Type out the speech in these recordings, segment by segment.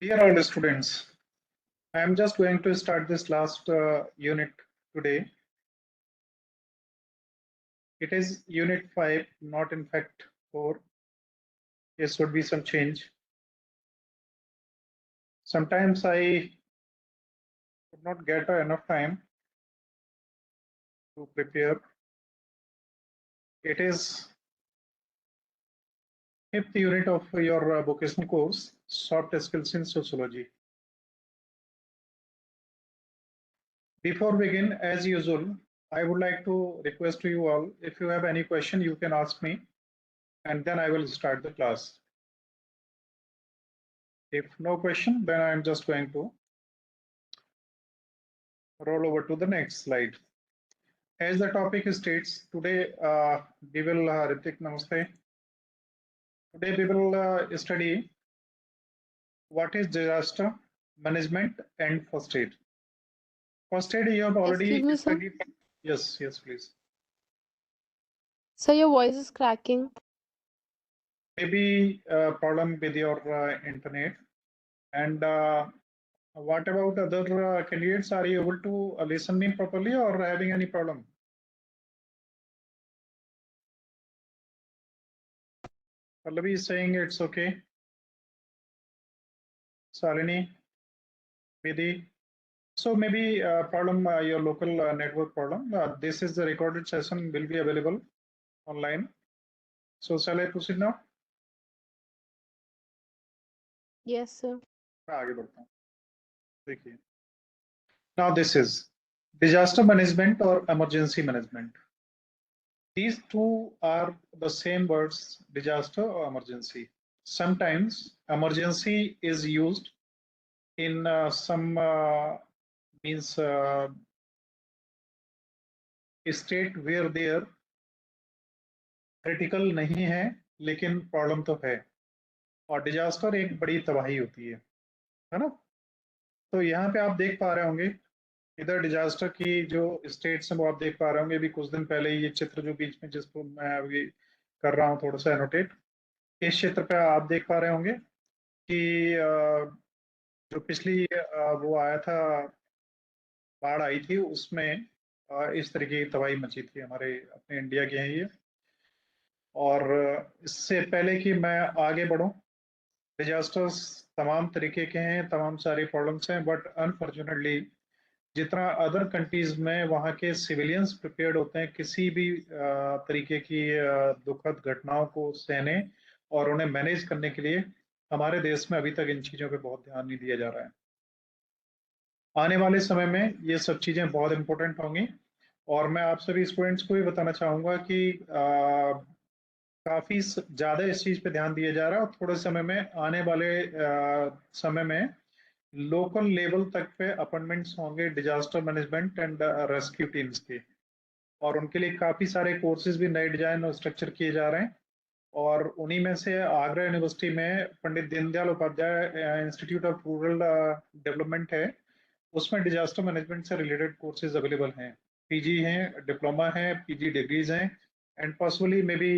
Dear all students, I am just going to start this last unit today. It is unit 5, not in fact 4. There should be some change. Sometimes I could not get enough time to prepare. It is 5th unit of your vocational course, Soft Skills in Sociology. Before we begin, as usual, I would like to request to you all, if you have any question, you can ask me, and then I will start the class. If no question, then I'm just going to roll over to the next slide. As the topic states, today we will, Ritik, namaste. Today we will study what is disaster management and first aid. First aid you have already Excuse me, sir. studied. Yes, please. Sir, your voice is cracking. Maybe a problem with your internet. And what about other candidates? Are you able to listen me properly or having any problem? Pallavi is saying it's okay. Salini, Vidhi. So maybe problem your local network problem. This is the recorded session will be available online. So shall I proceed now? Yes, sir. आगे बढ़ता हूँ. देखिए. Now this is disaster management or emergency management. These two are the same words, disaster or emergency. Sometimes emergency is used in some means state where there critical नहीं है लेकिन problem तो है, और डिजास्टर एक बड़ी तबाही होती है ना. तो यहाँ पे आप देख पा रहे होंगे इधर डिजास्टर की जो स्टेट्स हैं वो आप देख पा रहे होंगे. अभी कुछ दिन पहले ये चित्र जो बीच में जिसको मैं अभी कर रहा हूँ थोड़ा सा एनोटेट, इस चित्र पे आप देख पा रहे होंगे कि जो पिछली वो आया था, बाढ़ आई थी, उसमें इस तरीके की तबाही मची थी. हमारे अपने इंडिया के हैं ये. और इससे पहले कि मैं आगे बढ़ूं, डिजास्टर्स तमाम तरीके के हैं, तमाम सारी प्रॉब्लम्स हैं, बट अनफॉर्चुनेटली जितना अदर कंट्रीज में वहाँ के सिविलियंस प्रिपेयर्ड होते हैं किसी भी तरीके की दुखद घटनाओं को सहने और उन्हें मैनेज करने के लिए, हमारे देश में अभी तक इन चीज़ों पे बहुत ध्यान नहीं दिया जा रहा है. आने वाले समय में ये सब चीज़ें बहुत इंपॉर्टेंट होंगी, और मैं आप सभी स्टूडेंट्स को भी बताना चाहूँगा कि काफ़ी ज़्यादा इस चीज़ पे ध्यान दिया जा रहा है, और थोड़े समय में आने वाले समय में लोकल लेवल तक पे अपॉइंटमेंट्स होंगे disaster management and rescue teams के, और उनके लिए काफ़ी सारे कोर्सेज भी नए डिजाइन और स्ट्रक्चर किए जा रहे हैं. और उन्हीं में से आगरा यूनिवर्सिटी में Pandit Deendayal Upadhyay institute of rural development है, उसमें डिजास्टर मैनेजमेंट से रिलेटेड कोर्सेज अवेलेबल हैं. पीजी हैं, डिप्लोमा है, पीजी डिग्रीज हैं, and possibly maybe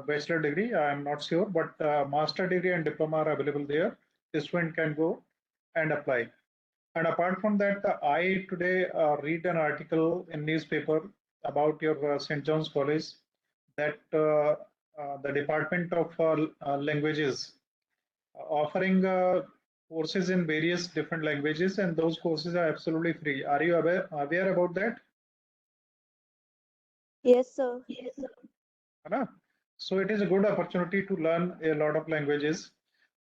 bachelor degree. I am not sure, but master degree and diploma are available there. The student can go and apply. And apart from that, I today read an article in newspaper about your St. John's College that the Department of Languages offering courses in various different languages, and those courses are absolutely free. Are you aware about that? Yes, sir. है ना. So it is a good opportunity to learn a lot of languages,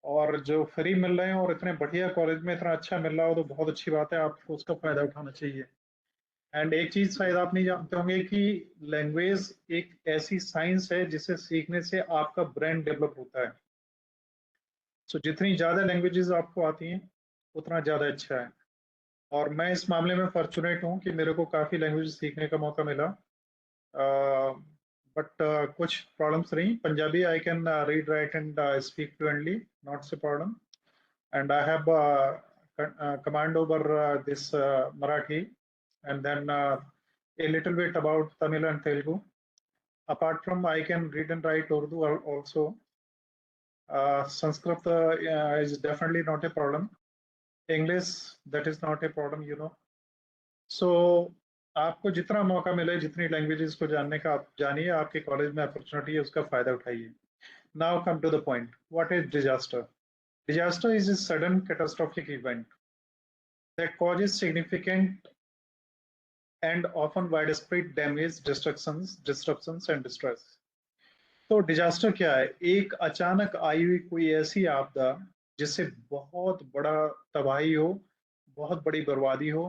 और जो free मिल रहे हैं और इतने बढ़िया college में इतना अच्छा मिल रहा हो तो बहुत अच्छी बात है, आपको उसका फायदा उठाना चाहिए. एंड एक चीज शायद आप नहीं जानते होंगे कि लैंग्वेज एक ऐसी साइंस है जिसे सीखने से आपका ब्रेन डेवलप होता है. सो जितनी ज्यादा लैंग्वेजेस आपको आती हैं उतना ज्यादा अच्छा है, और मैं इस मामले में फॉर्चुनेट हूँ कि मेरे को काफी लैंग्वेज सीखने का मौका मिला. बट कुछ प्रॉब्लम्स रही. Punjabi I can read write and speak fluently, not say problem. And I have command over this Marathi, and then a little bit about Tamil and Telugu. Apart from I can read and write Urdu also. Sanskrit is definitely not a problem. English that is not a problem, you know. So आपको जितना मौका मिले, जितनी languages को जानने का आप जानिए, आपके कॉलेज में अपॉर्चुनिटी है, उसका फायदा उठाइए। Now come to the point, what is disaster? Disaster is a sudden catastrophic event that causes significant and often widespread damage, disruptions and distress. तो डिजास्टर क्या है? एक अचानक आई हुई कोई ऐसी आपदा जिससे बहुत बड़ा तबाही हो, बहुत बड़ी बर्बादी हो,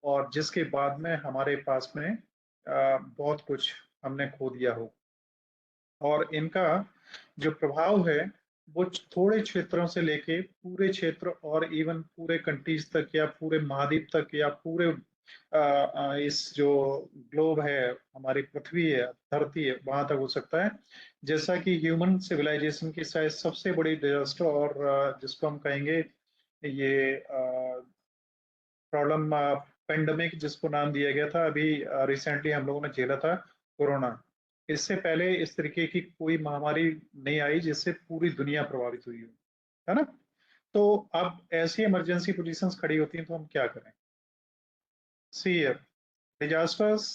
और जिसके बाद में हमारे पास में बहुत कुछ हमने खो दिया हो। और इनका जो प्रभाव है वो थोड़े क्षेत्रों से लेके पूरे क्षेत्र और इवन पूरे कंट्रीज तक या पूरे महाद्वीप तक या पूरे इस जो ग्लोब है, हमारी पृथ्वी है, धरती है, वहां तक हो सकता है। जैसा कि ह्यूमन सिविलाइजेशन की शायद सबसे बड़ी डिजास्टर, और जिसको हम कहेंगे ये प्रॉब्लम, पेंडेमिक जिसको नाम दिया गया था, अभी रिसेंटली हम लोगों ने झेला था, कोरोना। इससे पहले इस तरीके की कोई महामारी नहीं आई जिससे पूरी दुनिया प्रभावित हुई हो, है ना? तो अब ऐसी इमरजेंसी पोजीशंस खड़ी होती हैं तो हम क्या करें? See disasters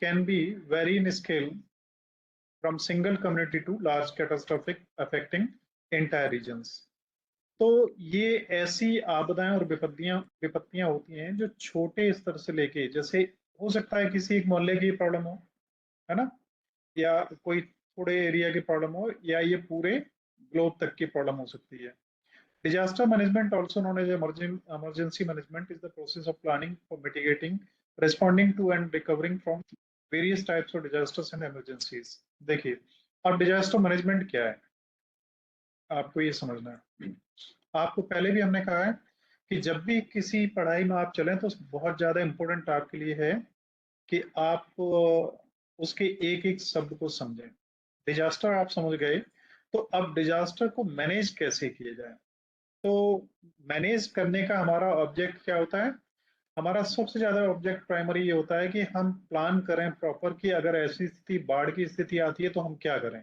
can be very in scale, from single community to large catastrophic affecting entire regions. तो ये ऐसी आपदाएं और विपत्तियां होती हैं जो छोटे स्तर से लेके, जैसे हो सकता है किसी एक मोहल्ले की प्रॉब्लम हो, है ना, या कोई थोड़े एरिया की प्रॉब्लम हो, या ये पूरे ग्लोब तक की प्रॉब्लम हो सकती है। Disaster management, also known as emergency management, is the process of planning for mitigating, responding to and recovering from various types of disasters and emergencies. देखिए, अब डिजास्टर मैनेजमेंट क्या है, आपको ये समझना है। आपको पहले भी हमने कहा है कि जब भी किसी पढ़ाई में आप चलें तो बहुत ज्यादा इंपॉर्टेंट आपके लिए है कि आप उसके एक एक शब्द को समझें। डिजास्टर आप समझ गए, तो अब डिजास्टर को मैनेज कैसे किया जाए? तो मैनेज करने का हमारा ऑब्जेक्ट क्या होता है? हमारा सबसे ज्यादा ऑब्जेक्ट प्राइमरी ये होता है कि हम प्लान करें प्रॉपर कि अगर ऐसी स्थिति, बाढ़ की स्थिति आती है तो हम क्या करें,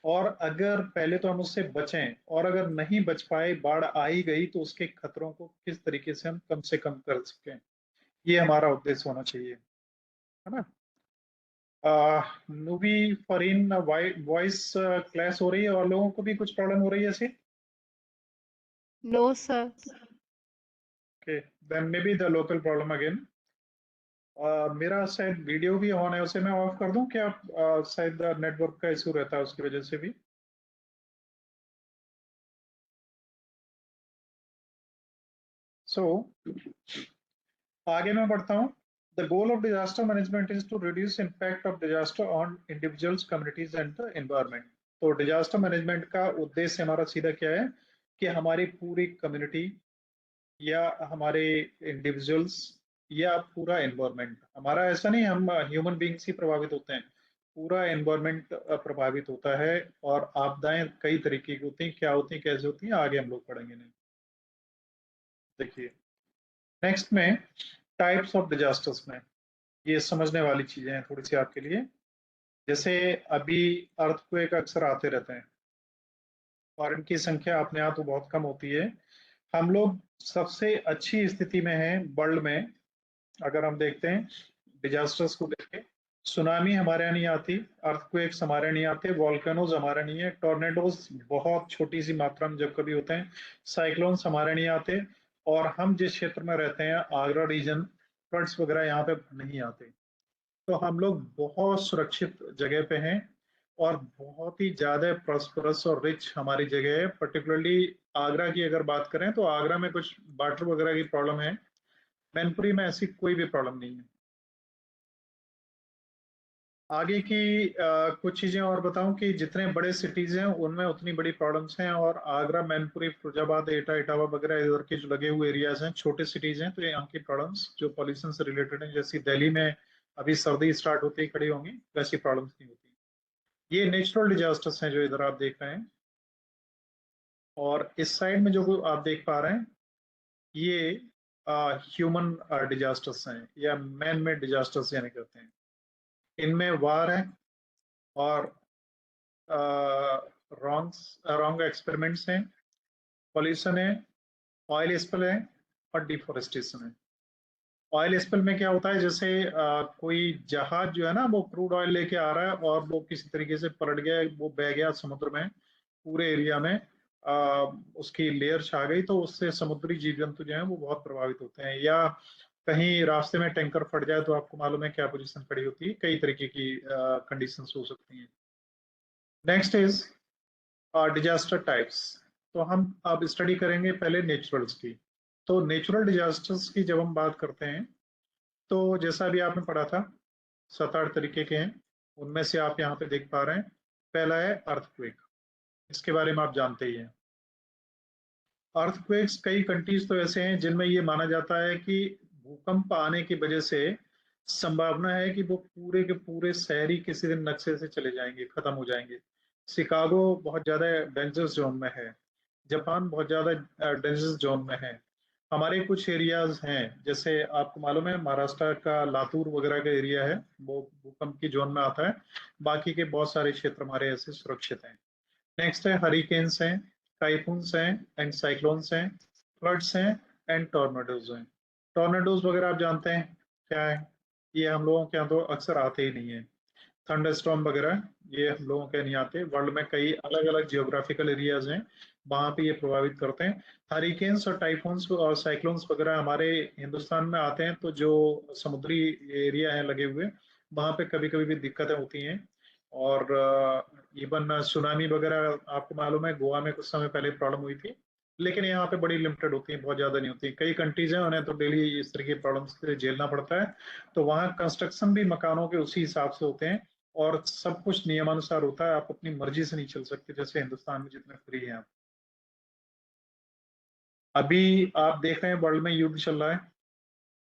और अगर पहले तो हम उससे बचें, और अगर नहीं बच पाए, बाढ़ आ ही गई, तो उसके खतरों को किस तरीके से कम कर सकें। ये हमारा उद्देश्य होना चाहिए, है ना? मूवी फरीन वॉइस क्लैश हो रही है, और लोगों को भी कुछ प्रॉब्लम हो रही है ऐसी? No, sir. Okay, then may be the local problem again. मेरा शायद वीडियो भी ऑन है, उसे मैं ऑफ कर दूं क्या? शायद नेटवर्क का इशू रहता है उसकी वजह से भी। सो आगे मैं बढ़ता हूँ। The goal of disaster management is to reduce impact of disaster on individuals, communities and the environment. तो डिजास्टर मैनेजमेंट का उद्देश्य हमारा सीधा क्या है कि हमारी पूरी कम्युनिटी, या हमारे इंडिविजुअल्स, या पूरा एनवायरमेंट हमारा, ऐसा नहीं हम ह्यूमन बींग्स ही प्रभावित होते हैं, पूरा एनवायरमेंट प्रभावित होता है। और आपदाएं कई तरीके की होती हैं, क्या होती हैं, कैसे होती हैं, आगे हम लोग पढ़ेंगे। नहीं, देखिए, नेक्स्ट में टाइप्स ऑफ डिजास्टर्स में ये समझने वाली चीजें हैं थोड़ी सी आपके लिए। जैसे अभी अर्थक्वेक अक्सर आते रहते हैं, और इनकी संख्या अपने आप तो बहुत कम होती है। हम लोग सबसे अच्छी स्थिति में हैं वर्ल्ड में, अगर हम देखते हैं डिजास्टर्स को देखें। सुनामी हमारे यहाँ नहीं आती, अर्थक्वेक्स हमारे यहाँ नहीं आते, वॉल्केनोज हमारे नहीं है, टॉर्नेडोज बहुत छोटी सी मात्रा में जब कभी होते हैं, साइक्लोन्स हमारे नहीं आते, और हम जिस क्षेत्र में रहते हैं, आगरा रीजन, फ्लड्स वगैरह यहाँ पे नहीं आते। तो हम लोग बहुत सुरक्षित जगह पे हैं, और बहुत ही ज्यादा प्रॉस्परस और रिच हमारी जगह है। पर्टिकुलरली आगरा की अगर बात करें तो आगरा में कुछ वाटर वगैरह की प्रॉब्लम है, मैनपुरी में ऐसी कोई भी प्रॉब्लम नहीं है। आगे की कुछ चीजें और बताऊं कि जितने बड़े सिटीज हैं उनमें उतनी बड़ी प्रॉब्लम्स हैं, और आगरा, मैनपुरी, फिरोजाबाद, एटा, इटावा वगैरह इधर के जो लगे हुए एरियाज हैं, छोटे सिटीज हैं, तो यहाँ की प्रॉब्लम्स जो पॉल्यूशन से रिलेटेड है, जैसी दिल्ली में अभी सर्दी स्टार्ट होती ही खड़ी होंगी, वैसी प्रॉब्लम्स नहीं होती। ये नेचुरल डिजास्टर्स हैं जो इधर आप देख रहे हैं, और इस साइड में जो आप देख पा रहे हैं ये ह्यूमन डिजास्टर्स हैं, या मैन मेड डिजास्टर्स यानी कहते हैं। इनमें वार है, और रॉन्ग एक्सपेरिमेंट्स हैं, पॉल्यूशन है, ऑयल स्पिल है और डिफोरेस्टेशन है। ऑयल स्पिल में क्या होता है, जैसे कोई जहाज जो है ना, वो क्रूड ऑयल लेके आ रहा है और वो किसी तरीके से पलट गया, वो बह गया समुद्र में, पूरे एरिया में उसकी लेयर छा गई, तो उससे समुद्री जीव जंतु जो है वो बहुत प्रभावित होते हैं। या कहीं रास्ते में टैंकर फट जाए तो आपको मालूम है क्या पोजीशन खड़ी होती है, कई तरीके की कंडीशंस हो सकती हैं। Next is disaster types. तो हम अब स्टडी करेंगे पहले नेचुरल्स की। तो नेचुरल डिजास्टर्स की जब हम बात करते हैं, तो जैसा भी आपने पढ़ा था 7-8 तरीके के हैं, उनमें से आप यहाँ पे देख पा रहे हैं। पहला है अर्थक्वेक, इसके बारे में आप जानते ही हैं। अर्थक्वेक्स कई कंट्रीज तो ऐसे हैं जिनमें ये माना जाता है कि भूकंप आने की वजह से संभावना है कि वो पूरे के पूरे शहरी किसी दिन नक्शे से चले जाएंगे, खत्म हो जाएंगे। शिकागो बहुत ज्यादा डेंजरस जोन में है, जापान बहुत ज्यादा डेंजरस जोन में है। हमारे कुछ एरियाज हैं, जैसे आपको मालूम है महाराष्ट्र का लातूर वगैरह का एरिया है, वो भूकंप की जोन में आता है। बाकी के बहुत सारे क्षेत्र हमारे ऐसे सुरक्षित हैं। नेक्स्ट है हरिकेन्स हैं, टाइफून्स हैं एंड साइक्लोन्स हैं, फ्लड्स हैं एंड टॉर्नेडोज हैं। टॉर्नेडोज वगैरह आप जानते हैं क्या है, ये हम लोगों के यहाँ तो अक्सर आते ही नहीं है। थंडरस्टॉर्म वगैरह ये हम लोगों के नहीं आते। वर्ल्ड में कई अलग अलग जियोग्राफिकल एरियाज हैं, वहां पे ये प्रभावित करते हैं। हरिकेन्स और टाइफून्स और साइक्लोन्स वगैरह हमारे हिंदुस्तान में आते हैं, तो जो समुद्री एरिया है लगे हुए, वहां पे कभी कभी भी दिक्कतें होती हैं। और इवन सुनामी वगैरह आपको मालूम है, गोवा में कुछ समय पहले प्रॉब्लम हुई थी, लेकिन यहाँ पे बड़ी लिमिटेड होती है, बहुत ज्यादा नहीं होती। कई कंट्रीज हैं उन्हें तो डेली इस तरह की प्रॉब्लम्स से झेलना पड़ता है। तो वहाँ कंस्ट्रक्शन भी मकानों के उसी हिसाब से होते हैं, और सब कुछ नियमानुसार होता है। आप अपनी मर्जी से नहीं चल सकते जैसे हिंदुस्तान में जितने फ्री हैं आप। अभी आप देख रहे हैं वर्ल्ड में युद्ध चल रहा है,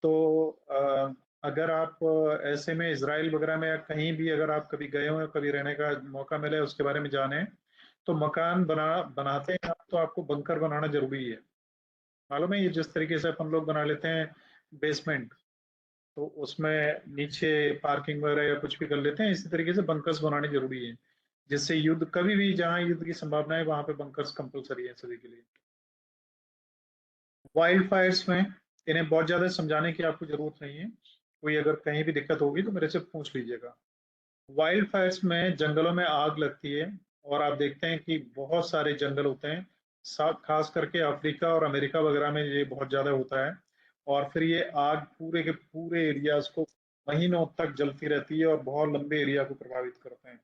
तो अगर आप ऐसे में इसराइल वगैरह में या कहीं भी अगर आप कभी गए हो, कभी रहने का मौका मिले, उसके बारे में जाने, तो मकान बनाते हैं आप, तो आपको बंकर बनाना जरूरी है। मालूम है, ये जिस तरीके से अपन लोग बना लेते हैं बेसमेंट, तो उसमें नीचे पार्किंग वगैरह या कुछ भी कर लेते हैं, इसी तरीके से बंकर्स बनाने जरूरी है, जिससे युद्ध कभी भी जहां युद्ध की संभावना है वहां पे बंकर्स कंपलसरी है सभी के लिए। वाइल्ड फायर्स में इन्हें बहुत ज्यादा समझाने की आपको जरूरत नहीं है, कोई अगर कहीं भी दिक्कत होगी तो मेरे से पूछ लीजिएगा। वाइल्ड फायर्स में जंगलों में आग लगती है, और आप देखते हैं कि बहुत सारे जंगल होते हैं, खास करके अफ्रीका और अमेरिका वगैरह में ये बहुत ज्यादा होता है। और फिर ये आग पूरे के पूरे एरियाज को महीनों तक जलती रहती है और बहुत लंबे एरिया को प्रभावित करते हैं।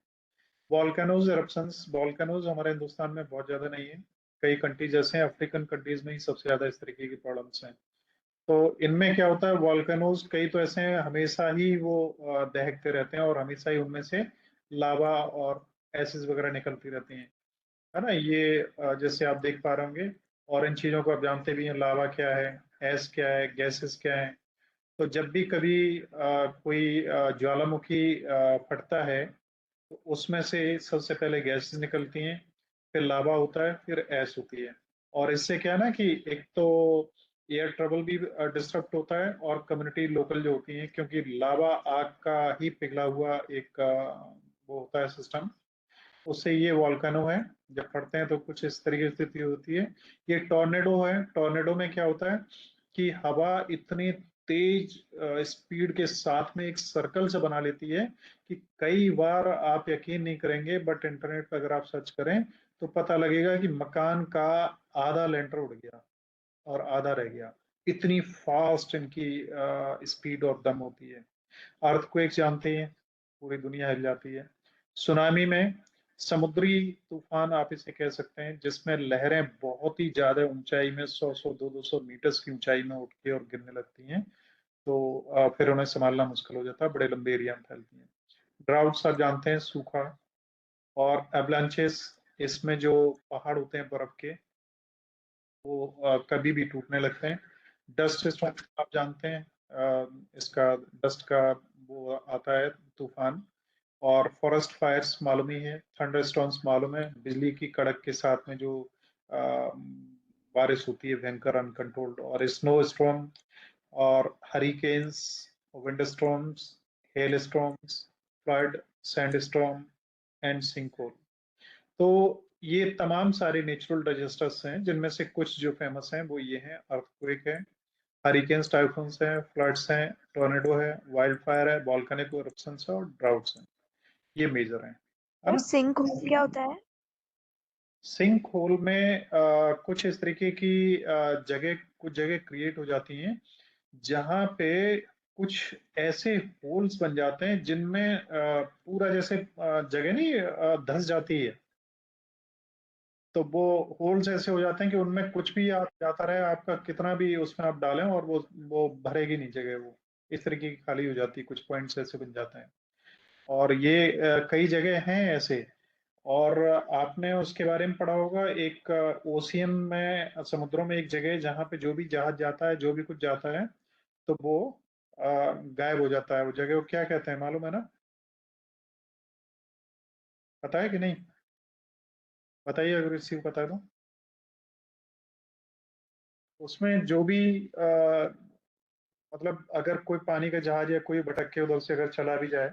वॉल्केनोज एरप्शंस, वॉल्केनोज हमारे हिंदुस्तान में बहुत ज्यादा नहीं है, कई कंट्रीज जैसे हैं अफ्रीकन कंट्रीज में ही सबसे ज्यादा इस तरीके की प्रॉब्लम्स हैं। तो इनमें क्या होता है, वॉल्केनोज कई तो ऐसे हैं हमेशा ही वो दहकते रहते हैं, और हमेशा ही उनमें से लावा और एसिड वगैरह निकलती रहती हैं, है ना। ये जैसे आप देख पा रहे होंगे, और इन चीजों को आप जानते भी हैं, लावा क्या है, एस क्या है, गैसेस क्या है। तो जब भी कभी कोई ज्वालामुखी फटता है, तो उसमें से सबसे पहले गैसेस निकलती हैं, फिर लावा होता है, फिर एस होती है। और इससे क्या है ना कि एक तो एयर ट्रेवल भी डिस्टर्ब होता है, और कम्युनिटी लोकल जो होती है, क्योंकि लावा आग का ही पिघला हुआ एक वो होता है सिस्टम, उससे ये वॉल्केनो है, जब फटते हैं तो कुछ इस तरीके की स्थिति होती है। ये टॉर्नेडो है, टॉर्नेडो में क्या होता है कि हवा इतनी तेज स्पीड के साथ में एक सर्कल से बना लेती है कि कई बार आप यकीन नहीं करेंगे, बट इंटरनेट पर अगर आप सर्च करें तो पता लगेगा कि मकान का आधा लेंटर उड़ गया और आधा रह गया, इतनी फास्ट इनकी स्पीड और दम होती है। अर्थक्वेक जानते हैं, पूरी दुनिया हिल जाती है। सुनामी में समुद्री तूफान आप इसे कह सकते हैं, जिसमें लहरें बहुत ही ज्यादा ऊंचाई में 100-100 200-200 मीटर्स की ऊंचाई में उठ के और गिरने लगती हैं। तो फिर उन्हें संभालना मुश्किल हो जाता है, बड़े लंबे एरिया में फैलती हैं। ड्राउट्स आप जानते हैं, सूखा। और एवलांचेस, इसमें जो पहाड़ होते हैं बर्फ के, वो कभी भी टूटने लगते हैं। डस्ट स्टॉर्म आप जानते हैं, इसका डस्ट का वो आता है तूफान। और फॉरेस्ट फायर्स मालूम ही है, थंडर स्टॉर्म्स मालूम है, बिजली की कड़क के साथ में जो अ, बारिश होती है भयंकर अनकंट्रोल्ड। और स्नो स्टॉर्म, और hurricanes, wind storms, hello storms, flood, sand storm and sinkhole. तो ये तमाम सारे नेचुरल डिजास्टर्स हैं, जिनमें से कुछ जो फेमस हैं वो ये हैं: अर्थक्वेक है, हरिकेन्स, टाइफून्स हैं, फ्लड्स हैं, टोर्नेडो है, वाइल्ड फायर है, वॉल्केनिक इरप्शंस है और ड्राउट्स हैं। ये मेजर हैं, है सर ना। सिंक होल क्या होता है? सिंक होल में कुछ इस तरीके की कुछ जगह क्रिएट हो जाती हैं जहां पे कुछ ऐसे होल्स बन जाते हैं जिनमें पूरा जैसे जगह नहीं धंस जाती है, तो वो होल्स ऐसे हो जाते हैं कि उनमें कुछ भी आप जाता रहे, आपका कितना भी उसमें आप डालें और वो भरेगी नहीं जगह, वो इस तरीके की खाली हो जाती है, कुछ पॉइंट्स ऐसे बन जाते हैं। और ये कई जगह हैं ऐसे। और आपने उसके बारे में पढ़ा होगा, एक ओशियन में, समुद्रों में एक जगह है जहाँ पे जो भी जहाज जाता है, जो भी कुछ जाता है, तो वो गायब हो जाता है। वो जगह को क्या कहते हैं मालूम है ना? पता है कि नहीं? बताइए अगर किसी को पता है तो। उसमें जो भी मतलब अगर कोई पानी का जहाज या कोई भटक के उधर से अगर चला भी जाए,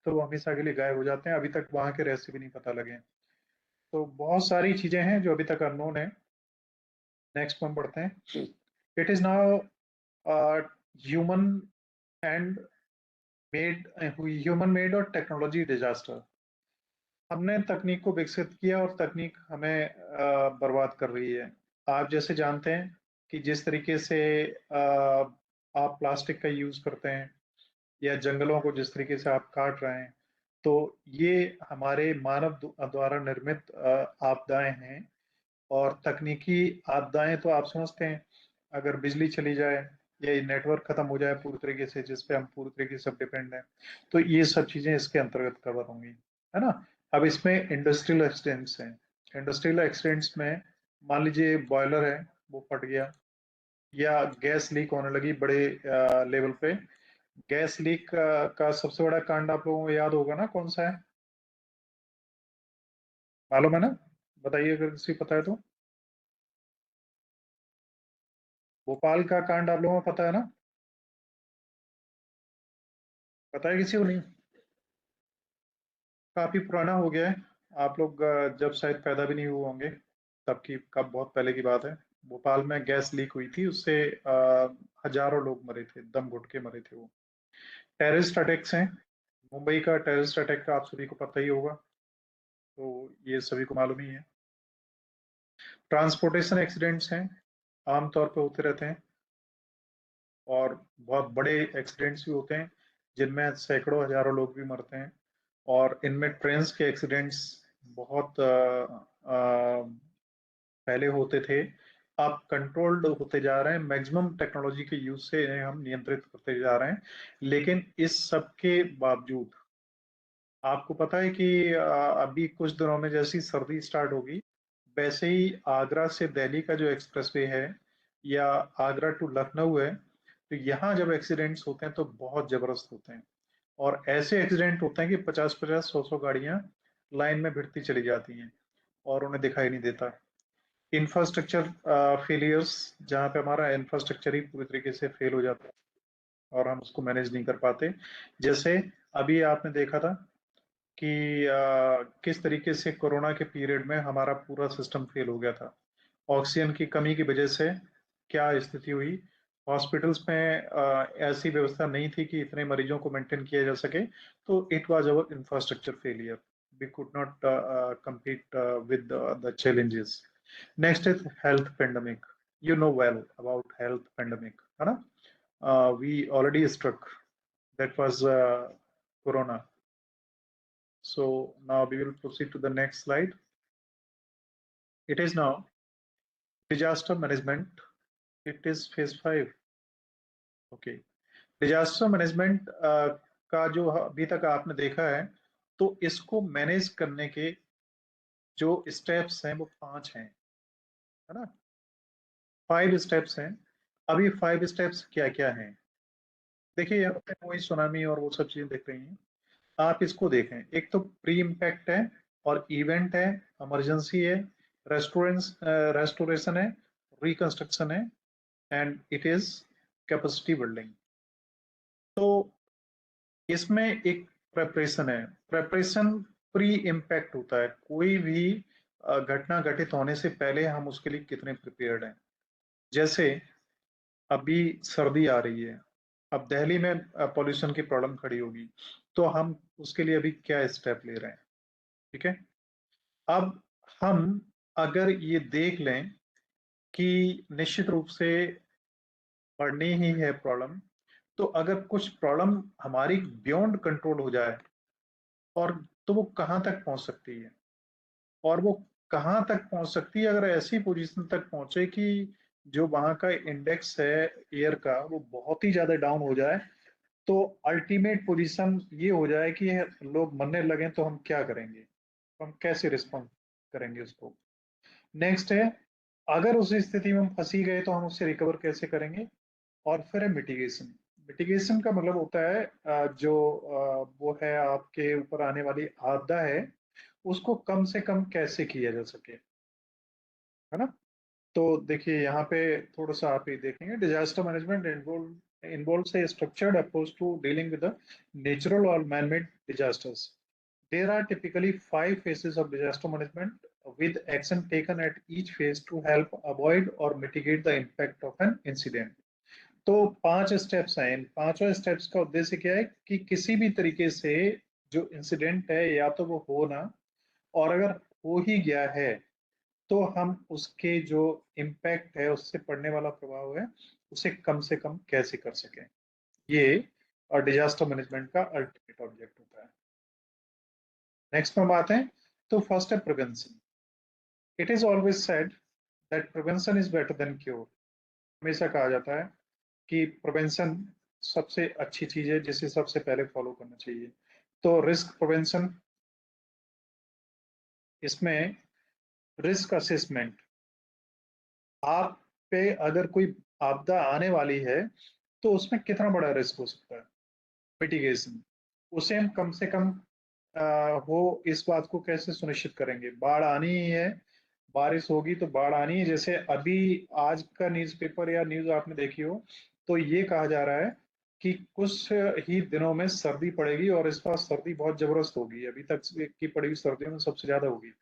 तो वो हमेशा के लिए गायब हो जाते हैं। अभी तक वहां के रहस्य भी नहीं पता लगे हैं। तो बहुत सारी चीजें हैं जो अभी तक अननोन है। नेक्स्ट हम बढ़ते हैं। It is now human and made human made और टेक्नोलॉजी डिजास्टर। हमने तकनीक को विकसित किया और तकनीक हमें बर्बाद कर रही है। आप जैसे जानते हैं कि जिस तरीके से आप प्लास्टिक का यूज करते हैं या जंगलों को जिस तरीके से आप काट रहे हैं, तो ये हमारे मानव द्वारा निर्मित आपदाएं हैं। और तकनीकी आपदाएं तो आप समझते हैं, अगर बिजली चली जाए या ये नेटवर्क खत्म हो जाए पूरी तरीके से, जिस पे हम पूरी तरीके से डिपेंड हैं, तो ये सब चीजें इसके अंतर्गत कवर होंगी, है ना। अब इसमें इंडस्ट्रियल एक्सीडेंट्स हैं। इंडस्ट्रियल एक्सीडेंट्स में मान लीजिए बॉयलर है, वो फट गया, या गैस लीक होने लगी बड़े लेवल पे। गैस लीक का सबसे बड़ा कांड आप लोगों को याद होगा ना, कौन सा है? मालूम है ना? बताइए अगर किसी को पता है तो। भोपाल का कांड आप लोगों को पता है ना? पता है किसी को नहीं? काफी पुराना हो गया है। आप लोग जब शायद पैदा भी नहीं हुए होंगे, तब की कब बहुत पहले की बात है। भोपाल में गैस लीक हुई थी, उससे हजारों लोग मरे थे, दम घुट के मरे थे वो। टेररिस्ट अटैक्स हैं। मुंबई का टेररिस्ट अटैक का आप सभी को पता ही होगा, तो ये सभी को मालूम ही है। ट्रांसपोर्टेशन एक्सीडेंट्स हैं, आमतौर पे होते रहते हैं, और बहुत बड़े एक्सीडेंट्स भी होते हैं जिनमें सैकड़ों हजारों लोग भी मरते हैं। और इनमें ट्रेन्स के एक्सीडेंट्स बहुत पहले होते थे, अब कंट्रोल्ड होते जा रहे हैं। मैक्सिमम टेक्नोलॉजी के यूज से इन्हें हम नियंत्रित करते जा रहे हैं। लेकिन इस सब के बावजूद आपको पता है कि अभी कुछ दिनों में जैसी सर्दी स्टार्ट होगी, वैसे ही आगरा से दिल्ली का जो एक्सप्रेसवे है, या आगरा टू लखनऊ है, तो यहाँ जब एक्सीडेंट्स होते हैं तो बहुत जबरदस्त होते हैं। और ऐसे एक्सीडेंट होते हैं कि 50-50, 100-100 गाड़ियां लाइन में भिड़ती चली जाती हैं और उन्हें दिखाई नहीं देता। इंफ्रास्ट्रक्चर फेलियर्स, जहाँ पे हमारा इंफ्रास्ट्रक्चर ही पूरी तरीके से फेल हो जाता है और हम उसको मैनेज नहीं कर पाते। जैसे अभी आपने देखा था कि किस तरीके से कोरोना के पीरियड में हमारा पूरा सिस्टम फेल हो गया था। ऑक्सीजन की कमी की वजह से क्या स्थिति हुई। हॉस्पिटल्स में ऐसी व्यवस्था नहीं थी कि इतने मरीजों को मेंटेन किया जा सके, तो it was our infrastructure failure. We could not compete with the challenges. Next is health pandemic. You know well about health pandemic, है ना? We already struck. That was corona. So now we will proceed to the next slide. It is now disaster management. It is phase 5. Okay. Disaster management का जो अभी तक आपने देखा है, तो इसको मैनेज करने के जो स्टेप्स हैं वो 5 हैं, है ना। 5 स्टेप्स हैं। अभी 5 स्टेप्स क्या क्या हैं? देखिए यहाँ पे वही सुनामी और वो सब चीजें दिख रही हैं। आप इसको देखें, एक तो प्री इम्पैक्ट है, और इवेंट है, इमरजेंसी है, रेस्टोरेशन है, रिकंस्ट्रक्शन है, and it is capacity building. तो इसमें एक प्रेपरेशन है। प्रेपरेशन प्री इम्पैक्ट होता है। कोई भी घटना घटित होने से पहले हम उसके लिए कितने प्रिपेयर्ड हैं। जैसे अभी सर्दी आ रही है, अब दिल्ली में पॉल्यूशन की प्रॉब्लम खड़ी होगी, तो हम उसके लिए अभी क्या स्टेप ले रहे हैं। ठीक है, अब हम अगर ये देख लें कि निश्चित रूप से बढ़नी ही है प्रॉब्लम, तो अगर कुछ प्रॉब्लम हमारी बियॉन्ड कंट्रोल हो जाए, और तो वो कहाँ तक पहुंच सकती है, और वो कहाँ तक पहुंच सकती है अगर ऐसी पोजीशन तक पहुंचे कि जो वहां का इंडेक्स है एयर का वो बहुत ही ज्यादा डाउन हो जाए, तो अल्टीमेट पोजीशन ये हो जाए कि लोग मरने लगे, तो हम क्या करेंगे, हम कैसे रिस्पॉन्ड करेंगे उसको। नेक्स्ट है, अगर उस स्थिति में हम फंसी गए तो हम उससे रिकवर कैसे करेंगे। और फिर है मिटिगेशन। मिटिगेशन का मतलब होता है जो वो है आपके ऊपर आने वाली आपदा है, उसको कम से कम कैसे किया जा सके, है ना। तो देखिए यहाँ पे थोड़ा सा आप ये देखेंगे, disaster management involves a structured approach to dealing with the natural or man-made disasters. There are typically 5 phases of disaster management, with action taken at each phase to help avoid or mitigate the impact of an incident. तो 5 steps हैं, इन पांचों steps का उद्देश्य क्या है कि किसी भी तरीके से जो इंसिडेंट है या तो वो हो ना, और अगर हो ही गया है तो हम उसके जो इम्पैक्ट है, उससे पड़ने वाला प्रभाव है, उसे कम से कम कैसे कर सकें। ये और डिजास्टर मैनेजमेंट का अल्टीमेट ऑब्जेक्ट होता है। नेक्स्ट में बात है, तो फर्स्ट है prevention. It is always said that prevention is better than cure. हमेशा कहा जाता है कि प्रिवेंशन सबसे अच्छी चीज है जिसे सबसे पहले फॉलो करना चाहिए। तो रिस्क प्रिवेंशन, इसमें रिस्क असेसमेंट, आप पे अगर कोई आपदा आने वाली है तो उसमें कितना बड़ा रिस्क हो सकता है। मिटिगेशन, उसे हम कम से कम हो, इस बात को कैसे सुनिश्चित करेंगे। बाढ़ आनी ही है, बारिश होगी तो बाढ़ आनी है। जैसे अभी आज का न्यूज़पेपर या न्यूज आपने देखी हो, तो ये कहा जा रहा है कि कुछ ही दिनों में सर्दी पड़ेगी, और इस बार सर्दी बहुत जबरदस्त होगी, अभी तक की पड़ी हुई सर्दियों में सबसे ज्यादा होगी।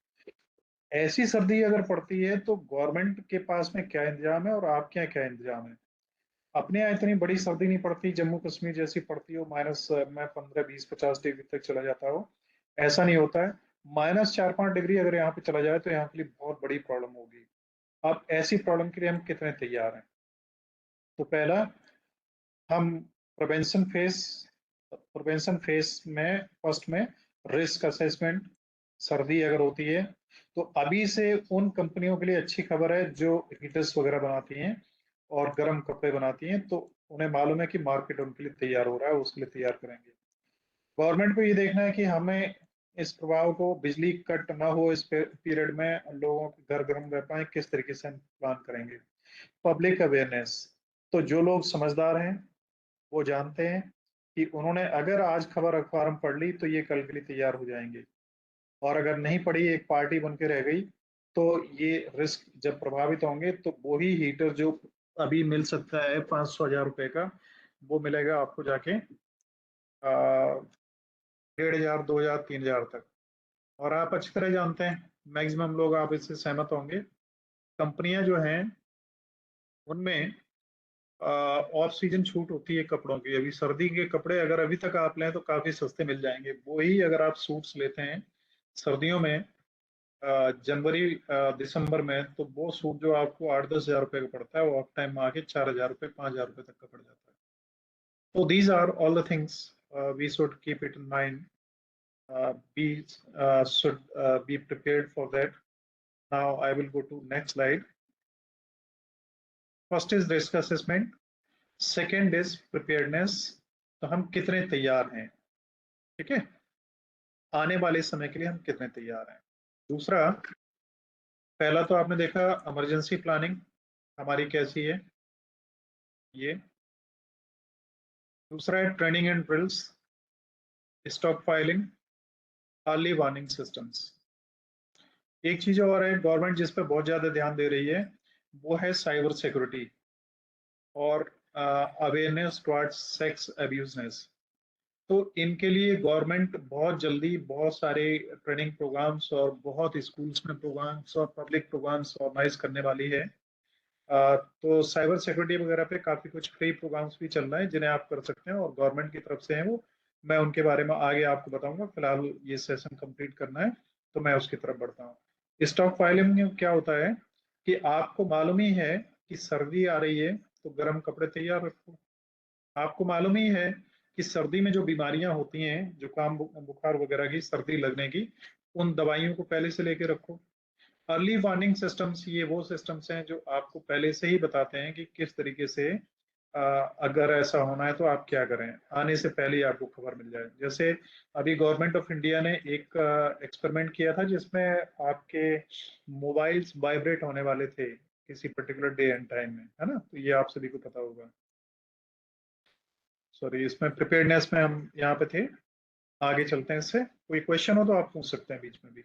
ऐसी सर्दी अगर पड़ती है तो गवर्नमेंट के पास में क्या इंतजाम है और आपके यहाँ क्या इंतजाम है। अपने यहाँ इतनी बड़ी सर्दी नहीं पड़ती, जम्मू कश्मीर जैसी पड़ती हो, माइनस में 15, 20, 50 डिग्री तक चला जाता हो। ऐसा नहीं होता है। -4, 5 डिग्री अगर यहाँ पे चला जाए तो यहाँ के लिए बहुत बड़ी प्रॉब्लम होगी। अब ऐसी प्रॉब्लम के लिए हम कितने तैयार हैं। तो पहला, हम प्रिवेंशन फेस प्रिवेंशन फेस में फर्स्ट में रिस्क असेसमेंट। सर्दी अगर होती है तो अभी से उन कंपनियों के लिए अच्छी खबर है जो हीटर्स वगैरह बनाती हैं और गर्म कपड़े बनाती हैं, तो उन्हें मालूम है कि मार्केट उनके लिए तैयार हो रहा है, उसके लिए तैयार करेंगे। गवर्नमेंट को ये देखना है कि हमें इस प्रभाव को, बिजली कट ना हो इस पीरियड में, लोगों के घर गर्म रह पाए, किस तरीके से हम प्लान करेंगे। पब्लिक अवेयरनेस, तो जो लोग समझदार हैं वो जानते हैं कि उन्होंने अगर आज खबर अखबार में पढ़ ली तो ये कल के लिए तैयार हो जाएंगे, और अगर नहीं पढ़ी, एक पार्टी बन के रह गई, तो ये रिस्क जब प्रभावित होंगे तो वही हीटर जो अभी मिल सकता है 500, 1000 रुपए का, वो मिलेगा आपको जाके 1500, 2000, 3000 तक। और आप अच्छी तरह जानते हैं, मैक्सिमम लोग आप इससे सहमत होंगे, कंपनियां जो हैं उनमें ऑफ सीजन छूट होती है कपड़ों की। अभी सर्दी के कपड़े अगर अभी तक आप लें तो काफी सस्ते मिल जाएंगे। वही अगर आप सूट्स लेते हैं सर्दियों में, जनवरी दिसंबर में, तो वो सूट जो आपको 8, 10 हजार रुपए का पड़ता है, वो ऑफ टाइम में आके 4000 रुपए, 5000 रुपए तक का पड़ जाता है। तो these are all the things we should keep it in mind, we should be prepared for that. Now I will go to next slide. First is risk assessment, second is preparedness, तो हम कितने तैयार हैं। ठीक है, आने वाले समय के लिए हम कितने तैयार हैं। दूसरा, पहला तो आपने देखा इमरजेंसी प्लानिंग हमारी कैसी है, ये। दूसरा है training and drills, stock filing, early warning systems. एक चीज और है गवर्नमेंट जिस पर बहुत ज्यादा ध्यान दे रही है, वो है साइबर सिक्योरिटी और अवेयरनेस टुवर्ड्स सेक्स अब्यूजनेस। तो इनके लिए गवर्नमेंट बहुत जल्दी बहुत सारे ट्रेनिंग प्रोग्राम्स और बहुत स्कूल्स में प्रोग्राम्स और पब्लिक प्रोग्राम्स ऑर्गेनाइज करने वाली है। तो साइबर सिक्योरिटी वगैरह पे काफी कुछ फ्री प्रोग्राम्स भी चल रहे हैं जिन्हें आप कर सकते हैं और गवर्नमेंट की तरफ से है वो। मैं उनके बारे में आगे आपको बताऊंगा, फिलहाल ये सेशन कंप्लीट करना है तो मैं उसकी तरफ बढ़ता हूँ। स्टॉक फाइलिंग में क्या होता है कि आपको मालूम ही है कि सर्दी आ रही है तो गर्म कपड़े तैयार रखो। आपको मालूम ही है कि सर्दी में जो बीमारियां होती हैं, जुकाम बुखार वगैरह की, सर्दी लगने की, उन दवाइयों को पहले से लेके रखो। अर्ली वार्निंग सिस्टम्स ये वो सिस्टम्स हैं जो आपको पहले से ही बताते हैं कि किस तरीके से अगर ऐसा होना है तो आप क्या करें, आने से पहले ही आपको खबर मिल जाए। जैसे अभी गवर्नमेंट ऑफ इंडिया ने एक एक्सपेरिमेंट किया था जिसमें आपके मोबाइल्स वाइब्रेट होने वाले थे किसी पर्टिकुलर डे एंड टाइम में, है ना? तो ये आप सभी को पता होगा। सॉरी, इसमें प्रिपेयर्डनेस में हम यहाँ पे थे। आगे चलते हैं इससे। कोई क्वेश्चन हो तो आप पूछ सकते हैं बीच में भी।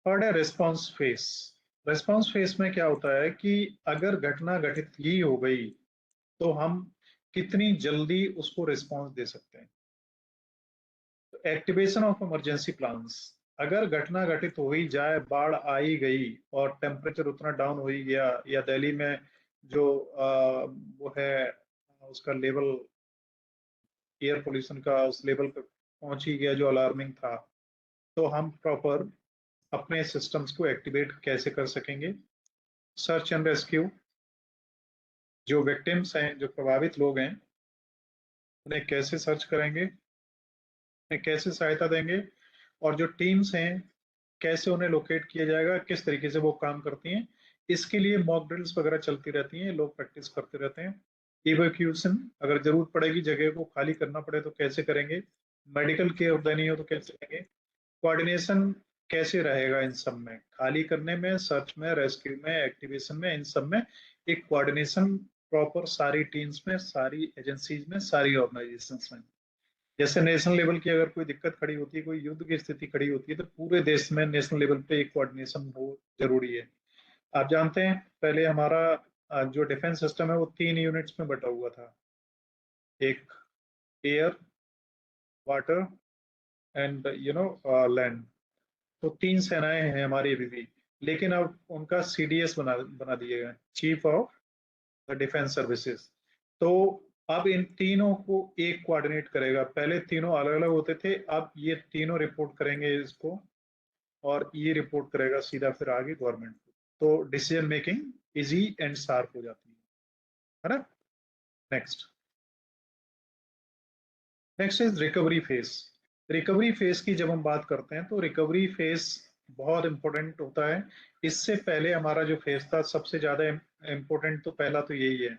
थर्ड है रेस्पॉन्स फेस। रेस्पॉन्स फेस में क्या होता है कि अगर घटना घटित ही हो गई तो हम कितनी जल्दी उसको रिस्पॉन्स दे सकते हैं। Activation of emergency plans. अगर घटना घटित हो ही जाए, बाढ़ आ ही गई और टेम्परेचर उतना डाउन हो ही गया, या दिल्ली में जो वो है उसका लेवल, एयर पोल्यूशन का उस लेवल पर पहुंच ही गया जो अलार्मिंग था, तो हम प्रॉपर अपने सिस्टम्स को एक्टिवेट कैसे कर सकेंगे। सर्च एंड रेस्क्यू, जो विक्टिम्स हैं, जो प्रभावित लोग हैं, उन्हें कैसे सर्च करेंगे, उन्हें कैसे सहायता देंगे, और जो टीम्स हैं कैसे उन्हें लोकेट किया जाएगा, किस तरीके से वो काम करती हैं। इसके लिए मॉक ड्रिल्स वगैरह चलती रहती हैं, लोग प्रैक्टिस करते रहते हैं। इवैक्यूएशन, अगर जरूरत पड़ेगी जगह को खाली करना पड़े तो कैसे करेंगे। मेडिकल केयर देनी हो तो कैसे करेंगे। कोऑर्डिनेशन कैसे रहेगा इन सब में, खाली करने में, सर्च में, रेस्क्यू में, एक्टिवेशन में, इन सब में एक कोऑर्डिनेशन प्रॉपर सारी टीम्स में, सारी एजेंसीज में, सारी ऑर्गेनाइजेशंस में। जैसे नेशनल लेवल की अगर कोई दिक्कत खड़ी होती है, कोई युद्ध की स्थिति खड़ी होती है, तो पूरे देश में नेशनल लेवल पे एक कोऑर्डिनेशन हो जरूरी है। आप जानते हैं पहले हमारा जो डिफेंस सिस्टम है वो 3 यूनिट्स में बटा हुआ था। एक एयर, वाटर एंड लैंड। तो 3 सेनाएं हैं हमारी अभी भी, लेकिन अब उनका सीडीएस बना बना दिए गए, chief of the defence services. तो अब इन तीनों को एक कोऑर्डिनेट करेगा। पहले तीनों अलग अलग होते थे, अब ये तीनों रिपोर्ट करेंगे इसको, और ये रिपोर्ट करेगा सीधा फिर आगे गवर्नमेंट को। तो decision making easy and sharp हो जाती है ना? Next. Next is recovery face. Recovery face की जब हम बात करते हैं तो रिकवरी फेस बहुत इंपॉर्टेंट होता है। इससे पहले हमारा जो फेस था सबसे ज्यादा इम्पोर्टेंट, तो पहला तो यही है,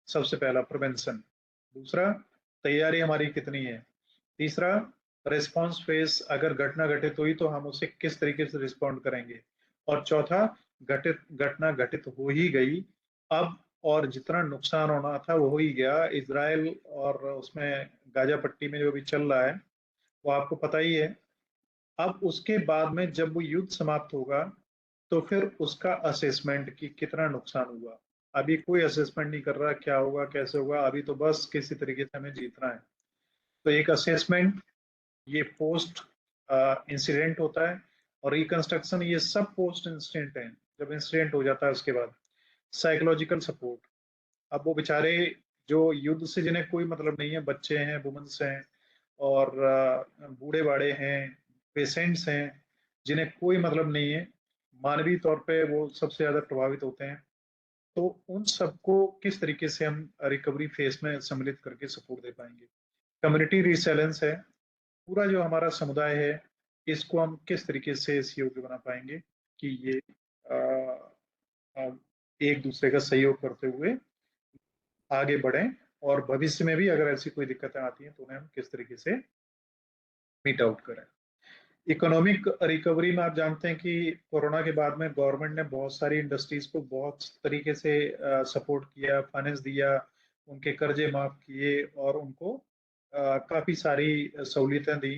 सबसे पहला प्रिवेंशन। दूसरा, तैयारी हमारी कितनी है। तीसरा, रिस्पांस फेज, अगर घटना घटित हुई तो हम उसे किस तरीके से रिस्पॉन्ड करेंगे। और चौथा, घटना घटित हो ही गई अब, और जितना नुकसान होना था वो हो ही गया। इजराइल और उसमें गाजा पट्टी में जो भी चल रहा है वो आपको पता ही है। अब उसके बाद में जब वो युद्ध समाप्त होगा तो फिर उसका असेसमेंट कि कितना नुकसान हुआ, अभी कोई असेसमेंट नहीं कर रहा क्या होगा कैसे होगा, अभी तो बस किसी तरीके से हमें जीतना है। तो एक असेसमेंट, ये पोस्ट इंसिडेंट होता है, और रिकंस्ट्रक्शन ये सब पोस्ट इंसिडेंट है। जब इंसिडेंट हो जाता है उसके बाद साइकोलॉजिकल सपोर्ट। अब वो बेचारे जो युद्ध से जिन्हें कोई मतलब नहीं है, बच्चे हैं, वुमेन्स हैं, और बूढ़े बाड़े हैं, पेशेंट्स हैं, जिन्हें कोई मतलब नहीं है, मानवीय तौर पे वो सबसे ज्यादा प्रभावित होते हैं। तो उन सबको किस तरीके से हम रिकवरी फेस में सम्मिलित करके सपोर्ट दे पाएंगे। कम्युनिटी रिसेलेंस है, पूरा जो हमारा समुदाय है इसको हम किस तरीके से इस योग्य बना पाएंगे कि ये आ, आ, एक दूसरे का सहयोग करते हुए आगे बढ़ें, और भविष्य में भी अगर ऐसी कोई दिक्कतें आती हैं तो उन्हें हम किस तरीके से मीट आउट करें। इकोनॉमिक रिकवरी में आप जानते हैं कि कोरोना के बाद में गवर्नमेंट ने बहुत सारी इंडस्ट्रीज को बहुत तरीके से सपोर्ट किया, फाइनेंस दिया, उनके कर्जे माफ किए, और उनको काफी सारी सहूलियतें दी,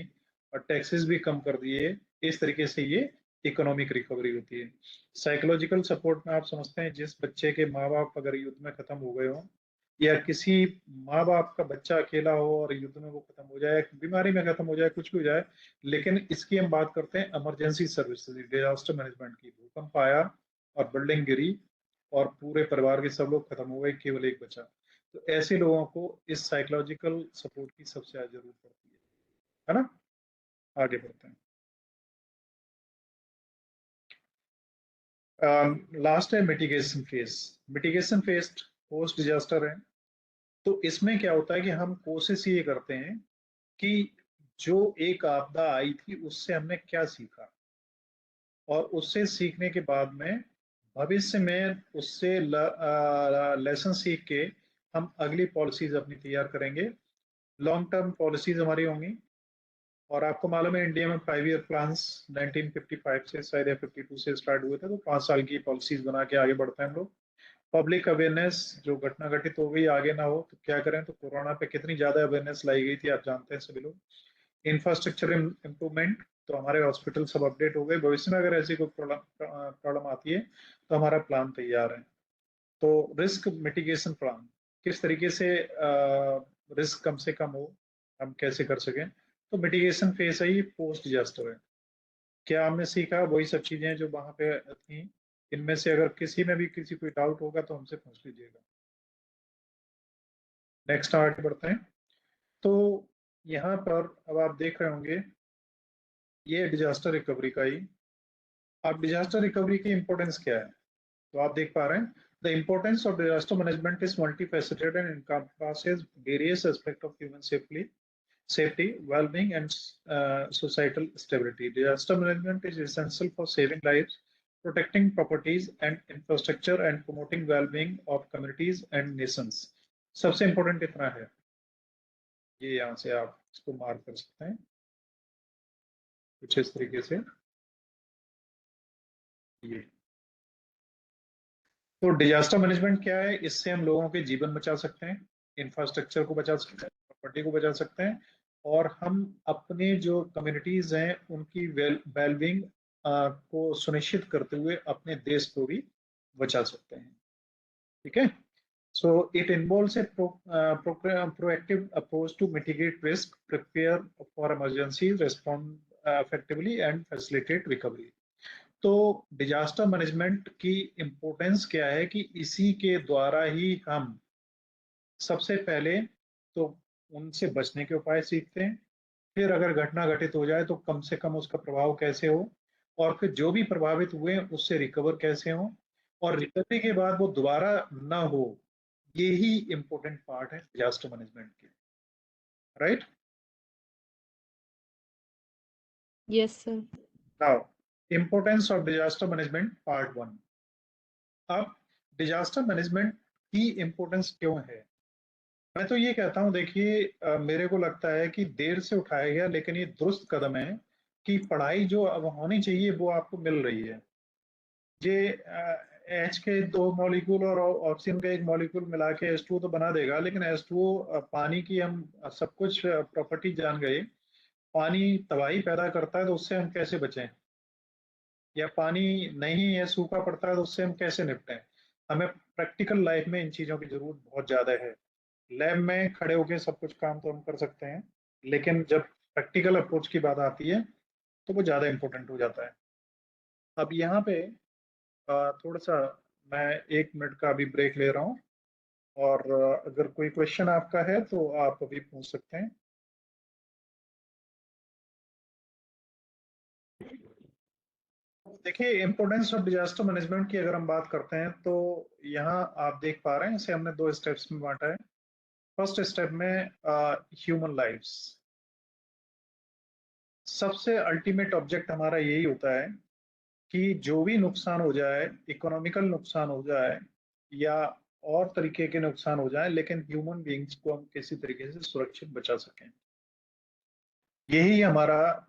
और टैक्सेस भी कम कर दिए। इस तरीके से ये इकोनॉमिक रिकवरी होती है। साइकोलॉजिकल सपोर्ट में आप समझते हैं जिस बच्चे के माँ बाप अगर युद्ध में खत्म हो गए हों या किसी माँ बाप का बच्चा अकेला हो और युद्ध में वो खत्म हो जाए, बीमारी में खत्म हो जाए, कुछ भी हो जाए, लेकिन इसकी हम बात करते हैं इमरजेंसी सर्विसेज, डिजास्टर मैनेजमेंट की। भूकंप आया और बिल्डिंग गिरी और पूरे परिवार के सब लोग खत्म हो गए, केवल एक बचा। तो ऐसे लोगों को इस साइकोलॉजिकल सपोर्ट की सबसे ज्यादा जरूरत पड़ती है ना। आगे बढ़ते हैं। लास्ट है mitigation phase. Mitigation phase post disaster है। तो इसमें क्या होता है कि हम कोशिश ये करते हैं कि जो एक आपदा आई थी उससे हमने क्या सीखा, और उससे सीखने के बाद में भविष्य में उससे लेसन सीख के हम अगली पॉलिसीज अपनी तैयार करेंगे। लॉन्ग टर्म पॉलिसीज हमारी होंगी। और आपको मालूम है इंडिया में 5 ईयर प्लान्स 1955 से शायद या 52 से स्टार्ट हुए थे, तो 5 साल की पॉलिसीज बना के आगे बढ़ते हैं हम लोग। पब्लिक अवेयरनेस, जो घटना घटित हो गई आगे ना हो तो क्या करें, तो कोरोना पे कितनी ज्यादा अवेयरनेस लाई गई थी आप जानते हैं सभी लोग। इंफ्रास्ट्रक्चर इम्प्रूवमेंट, तो हमारे हॉस्पिटल सब अपडेट हो गए, भविष्य में अगर ऐसी कोई प्रॉब्लम आती है तो हमारा प्लान तैयार है। तो रिस्क मिटिगेशन प्लान, किस तरीके से रिस्क कम से कम हो, हम कैसे कर सकें। तो मिटिगेशन फेस है, ये पोस्ट डिजास्टर है। क्या हमने सीखा, वही सब चीजें जो वहां पे थी। इनमें से अगर किसी में भी किसी कोई डाउट होगा तो हमसे पूछ लीजिएगा। नेक्स्ट आगे बढ़ते हैं। तो यहाँ पर अब आप देख रहे होंगे, ये डिजास्टर रिकवरी का ही। अब डिजास्टर रिकवरी की इंपॉर्टेंस क्या है, तो आप देख पा रहे हैं, the importance of disaster management is multifaceted and encompasses various aspects of human safety, well-being, and societal stability. Disaster management is essential for saving lives, protecting properties and infrastructure, and promoting well-being of communities and nations. सबसे important इतना है, ये यहाँ से आप इसको mark कर सकते हैं कुछ इस तरीके से। ये तो डिजास्टर मैनेजमेंट क्या है, इससे हम लोगों के जीवन बचा सकते हैं, इंफ्रास्ट्रक्चर को बचा सकते हैं, प्रॉपर्टी को बचा सकते हैं, और हम अपने जो कम्युनिटीज हैं उनकी वेलबींग को सुनिश्चित करते हुए अपने देश को भी बचा सकते हैं। ठीक है। So it involves A proactive approach to mitigate risk, prepare for emergencies, respond effectively, and facilitate recovery. तो डिजास्टर मैनेजमेंट की इम्पोर्टेंस क्या है कि इसी के द्वारा ही हम सबसे पहले तो उनसे बचने के उपाय सीखते हैं, फिर अगर घटना घटित हो जाए तो कम से कम उसका प्रभाव कैसे हो, और फिर जो भी प्रभावित हुए उससे रिकवर कैसे हो, और रिकवरी के बाद वो दोबारा ना हो। ये ही इम्पोर्टेंट पार्ट है डिजास्टर मैनेजमेंट की। Right. Yes, sir. Now importance of disaster management part 1। अब डिजास्टर मैनेजमेंट की इम्पोर्टेंस क्यों है, मैं तो ये कहता हूँ, देखिए मेरे को लगता है कि देर से उठाया गया लेकिन ये दुरुस्त कदम है कि पढ़ाई जो अब होनी चाहिए वो आपको मिल रही है। ये एच के 2 मॉलिक्यूल और ऑक्सीजन का एक मॉलिक्यूल मिला के H2O तो बना देगा, लेकिन H2O पानी की हम सब कुछ प्रॉपर्टी जान गए। पानी तबाही पैदा करता है तो उससे हम कैसे बचें, या पानी नहीं है सूखा पड़ता है तो उससे हम कैसे निपटें। हमें प्रैक्टिकल लाइफ में इन चीज़ों की जरूरत बहुत ज़्यादा है। लैब में खड़े होकर सब कुछ काम तो हम कर सकते हैं, लेकिन जब प्रैक्टिकल अप्रोच की बात आती है तो वो ज़्यादा इम्पोर्टेंट हो जाता है। अब यहाँ पे थोड़ा सा मैं 1 मिनट का अभी ब्रेक ले रहा हूँ, और अगर कोई क्वेश्चन आपका है तो आप अभी पूछ सकते हैं। देखिए इम्पोर्टेंस ऑफ डिजास्टर मैनेजमेंट की अगर हम बात करते हैं तो यहाँ आप देख पा रहे हैं, इसे हमने 2 स्टेप्स में बांटा है। फर्स्ट स्टेप में ह्यूमन लाइफ्स, सबसे अल्टीमेट ऑब्जेक्ट हमारा यही होता है कि जो भी नुकसान हो जाए, इकोनॉमिकल नुकसान हो जाए या और तरीके के नुकसान हो जाए, लेकिन ह्यूमन बीइंग्स को हम किसी तरीके से सुरक्षित बचा सकें। यही हमारा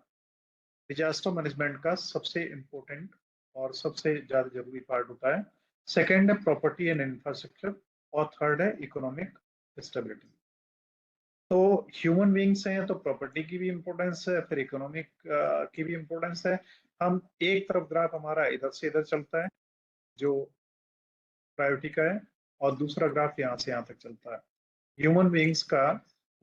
डिजास्टर मैनेजमेंट का सबसे इम्पोर्टेंट और सबसे ज्यादा जरूरी पार्ट होता है। सेकेंड है प्रॉपर्टी एंड इंफ्रास्ट्रक्चर, और थर्ड है इकोनॉमिक स्टेबिलिटी। तो ह्यूमन बींग्स हैं तो प्रॉपर्टी की भी इम्पोर्टेंस है, फिर इकोनॉमिक की भी इम्पोर्टेंस है। हम एक तरफ ग्राफ हमारा इधर से इधर चलता है जो प्रायोरिटी का है, और दूसरा ग्राफ यहाँ से यहाँ तक चलता है। ह्यूमन बींग्स का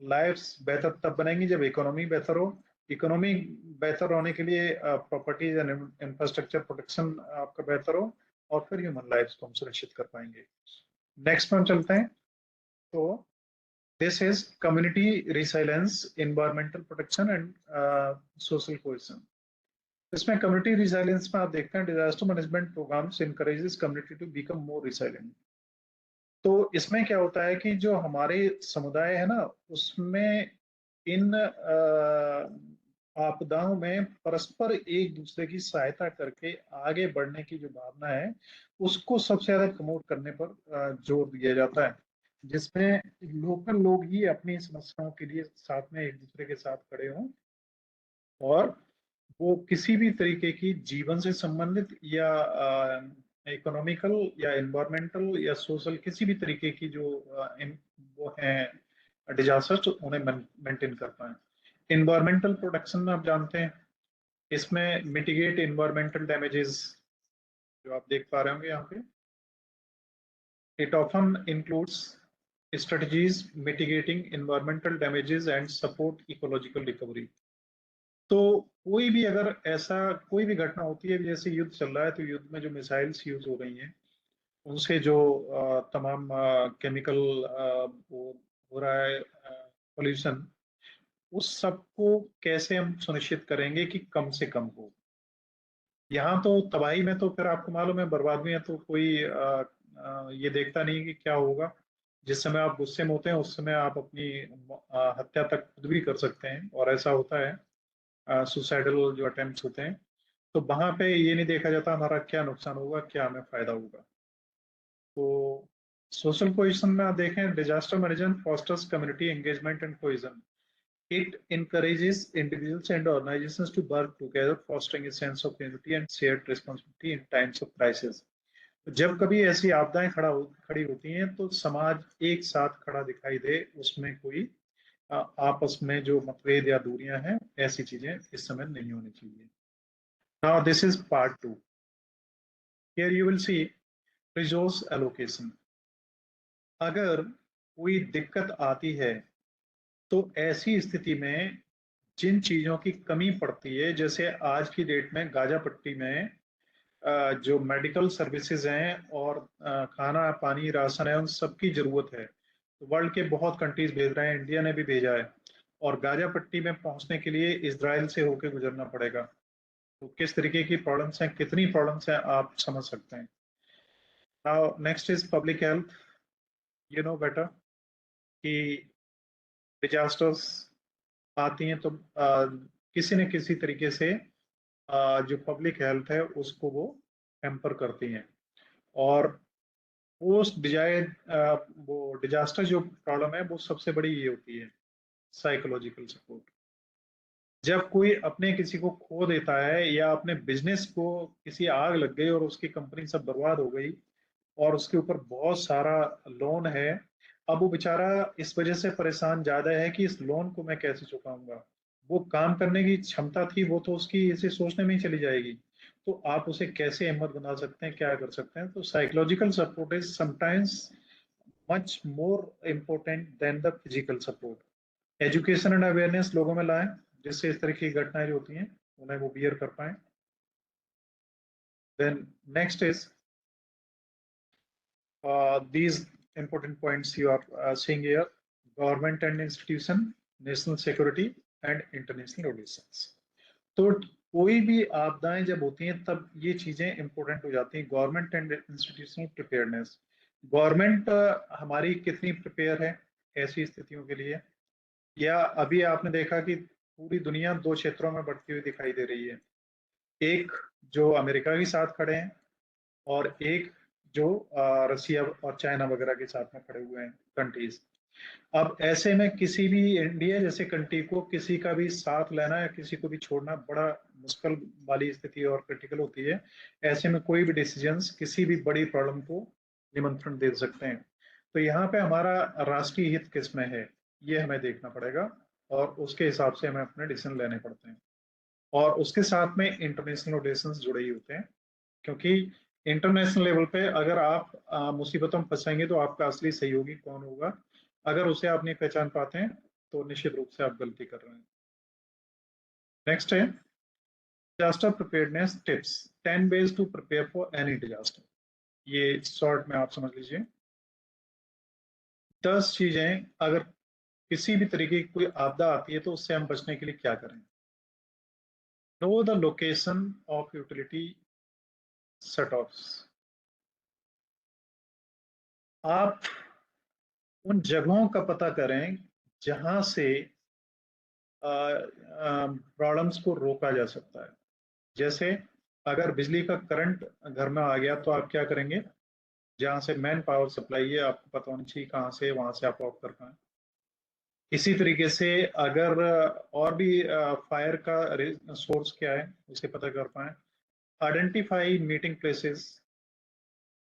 लाइफ बेहतर तब बनेंगी जब इकोनॉमी बेहतर हो। इकोनॉमी बेहतर होने के लिए प्रॉपर्टीज एंड इंफ्रास्ट्रक्चर प्रोटेक्शन आपका बेहतर हो, और फिर ह्यूमन लाइफ को हम सुरक्षित कर पाएंगे। नेक्स्ट में चलते हैं। तो this is community resilience, environmental protection and social cohesion. इसमें कम्युनिटी रिसाइलेंस में आप देखते हैं disaster management programmes encourages community to become more resilient. तो इसमें क्या होता है कि जो हमारे समुदाय है ना, उसमें इन आपदाओं में परस्पर एक दूसरे की सहायता करके आगे बढ़ने की जो भावना है, उसको सबसे ज्यादा प्रमोट करने पर जोर दिया जाता है, जिसमें लोकल लोग ही अपनी समस्याओं के लिए साथ में एक दूसरे के साथ खड़े हों, और वो किसी भी तरीके की जीवन से संबंधित या इकोनॉमिकल या इन्वायरमेंटल या सोशल किसी भी तरीके की जो वो हैं डिजास्टर्स, उन्हें मेंटेन कर पाए। इन्वायरमेंटल प्रोटेक्शन में आप जानते हैं, इसमें मिटिगेट इन्वायरमेंटल डैमेजेस, जो आप देख पा रहे होंगे यहाँ पे, it often includes strategies mitigating environmental damages and support ecological recovery। तो कोई भी अगर ऐसा कोई भी घटना होती है, जैसे युद्ध चल रहा है, तो युद्ध में जो मिसाइल्स यूज हो रही हैं, उनसे जो तमाम केमिकल वो हो रहा है पोल्यूशन, उस सब को कैसे हम सुनिश्चित करेंगे कि कम से कम हो। यहाँ तो तबाही में तो फिर आपको मालूम है, बर्बादी में तो कोई ये देखता नहीं कि क्या होगा। जिस समय आप गुस्से में होते हैं, उस समय आप अपनी हत्या तक खुद भी कर सकते हैं, और ऐसा होता है सुसाइडल जो अटेम्प्ट्स होते हैं। तो वहां पे ये नहीं देखा जाता हमारा क्या नुकसान होगा, क्या हमें फायदा होगा। तो सोशल कोहेजन में आप देखें, disaster management fosters community engagement and cohesion. It encourages individuals and organizations to work together, fostering a sense of unity and shared responsibility in times of crisis। जब कभी ऐसी आपदाएं खड़ी होती हैं, तो समाज एक साथ खड़ा दिखाई दे, उसमें कोई आपस में जो मतभेद या दूरियां हैं, ऐसी चीजें इस समय नहीं होनी चाहिए। Now this is part 2। Here you will see resource allocation। अगर कोई दिक्कत आती है, तो ऐसी स्थिति में जिन चीजों की कमी पड़ती है, जैसे आज की डेट में गाजा पट्टी में जो मेडिकल सर्विसेज हैं और खाना पानी राशन है, उन सबकी जरूरत है। तो वर्ल्ड के बहुत कंट्रीज भेज रहे हैं, इंडिया ने भी भेजा है, और गाजा पट्टी में पहुंचने के लिए इजराइल से होकर गुजरना पड़ेगा। तो किस तरीके की प्रॉब्लम्स हैं, कितनी प्रॉब्लम्स हैं, आप समझ सकते हैं। Now next is public health. You know better कि डिजास्टर्स आती हैं तो किसी न किसी तरीके से जो पब्लिक हेल्थ है उसको वो हैम्पर करती हैं। और पोस्ट वो डिजास्टर जो प्रॉब्लम है, वो सबसे बड़ी ये होती है साइकोलॉजिकल सपोर्ट। जब कोई अपने किसी को खो देता है, या अपने बिजनेस को किसी आग लग गई और उसकी कंपनी सब बर्बाद हो गई, और उसके ऊपर बहुत सारा लोन है, अब वो बेचारा इस वजह से परेशान ज्यादा है कि इस लोन को मैं कैसे चुकाऊंगा। वो काम करने की क्षमता थी, वो तो उसकी इसे सोचने में ही चली जाएगी। तो आप उसे कैसे हिम्मत बना सकते हैं, क्या कर सकते हैं। तो psychological support is sometimes much more important then the physical support. Education and awareness लोगों में लाएं, जिससे इस तरह की घटनाएं जो होती हैं उन्हें वो बियर कर पाए। Then next is these important points you are seeing here: government and institution, national security and international relations। तो कोई भी आपदाएं जब होती हैं, तब ये चीजें इंपॉर्टेंट हो जाती हैं। Government and institutional preparedness. Government हमारी कितनी प्रिपेयर है ऐसी स्थितियों के लिए, या अभी आपने देखा कि पूरी दुनिया दो क्षेत्रों में बढ़ती हुई दिखाई दे रही है। एक जो अमेरिका के साथ खड़े हैं, और एक जो रसिया और चाइना वगैरह के साथ में खड़े हुए हैं कंट्रीज। अब ऐसे में किसी भी इंडिया जैसे कंट्री को किसी का भी साथ लेना या किसी को भी छोड़ना बड़ा मुश्किल वाली स्थिति और क्रिटिकल होती है। ऐसे में कोई भी डिसीजंस किसी भी बड़ी प्रॉब्लम को निमंत्रण दे सकते हैं। तो यहाँ पे हमारा राष्ट्रीय हित किस में है, ये हमें देखना पड़ेगा, और उसके हिसाब से हमें अपने डिसीजन लेने पड़ते हैं। और उसके साथ में इंटरनेशनल रिलेशंस जुड़े ही होते हैं, क्योंकि इंटरनेशनल लेवल पे अगर आप मुसीबतों में फंसेंगे तो आपका असली सहयोगी कौन होगा, अगर उसे आप नहीं पहचान पाते हैं तो निश्चित रूप से आप गलती कर रहे हैं। नेक्स्ट है disaster preparedness tips, 10 ways to prepare for any disaster. ये शॉर्ट में आप समझ लीजिए, 10 चीजें अगर किसी भी तरीके की कोई आपदा आती है तो उससे हम बचने के लिए क्या करें। Know the location of utility set offs, आप उन जगहों का पता करें जहां से प्रॉब्लम्स को रोका जा सकता है। जैसे अगर बिजली का करंट घर में आ गया तो आप क्या करेंगे, जहां से मेन पावर सप्लाई है आपको पता होनी चाहिए कहाँ से, वहां से आप ऑफ कर पाए। इसी तरीके से अगर और भी फायर का सोर्स क्या है उसे पता कर पाए। आइडेंटिफाई मीटिंग प्लेसेस,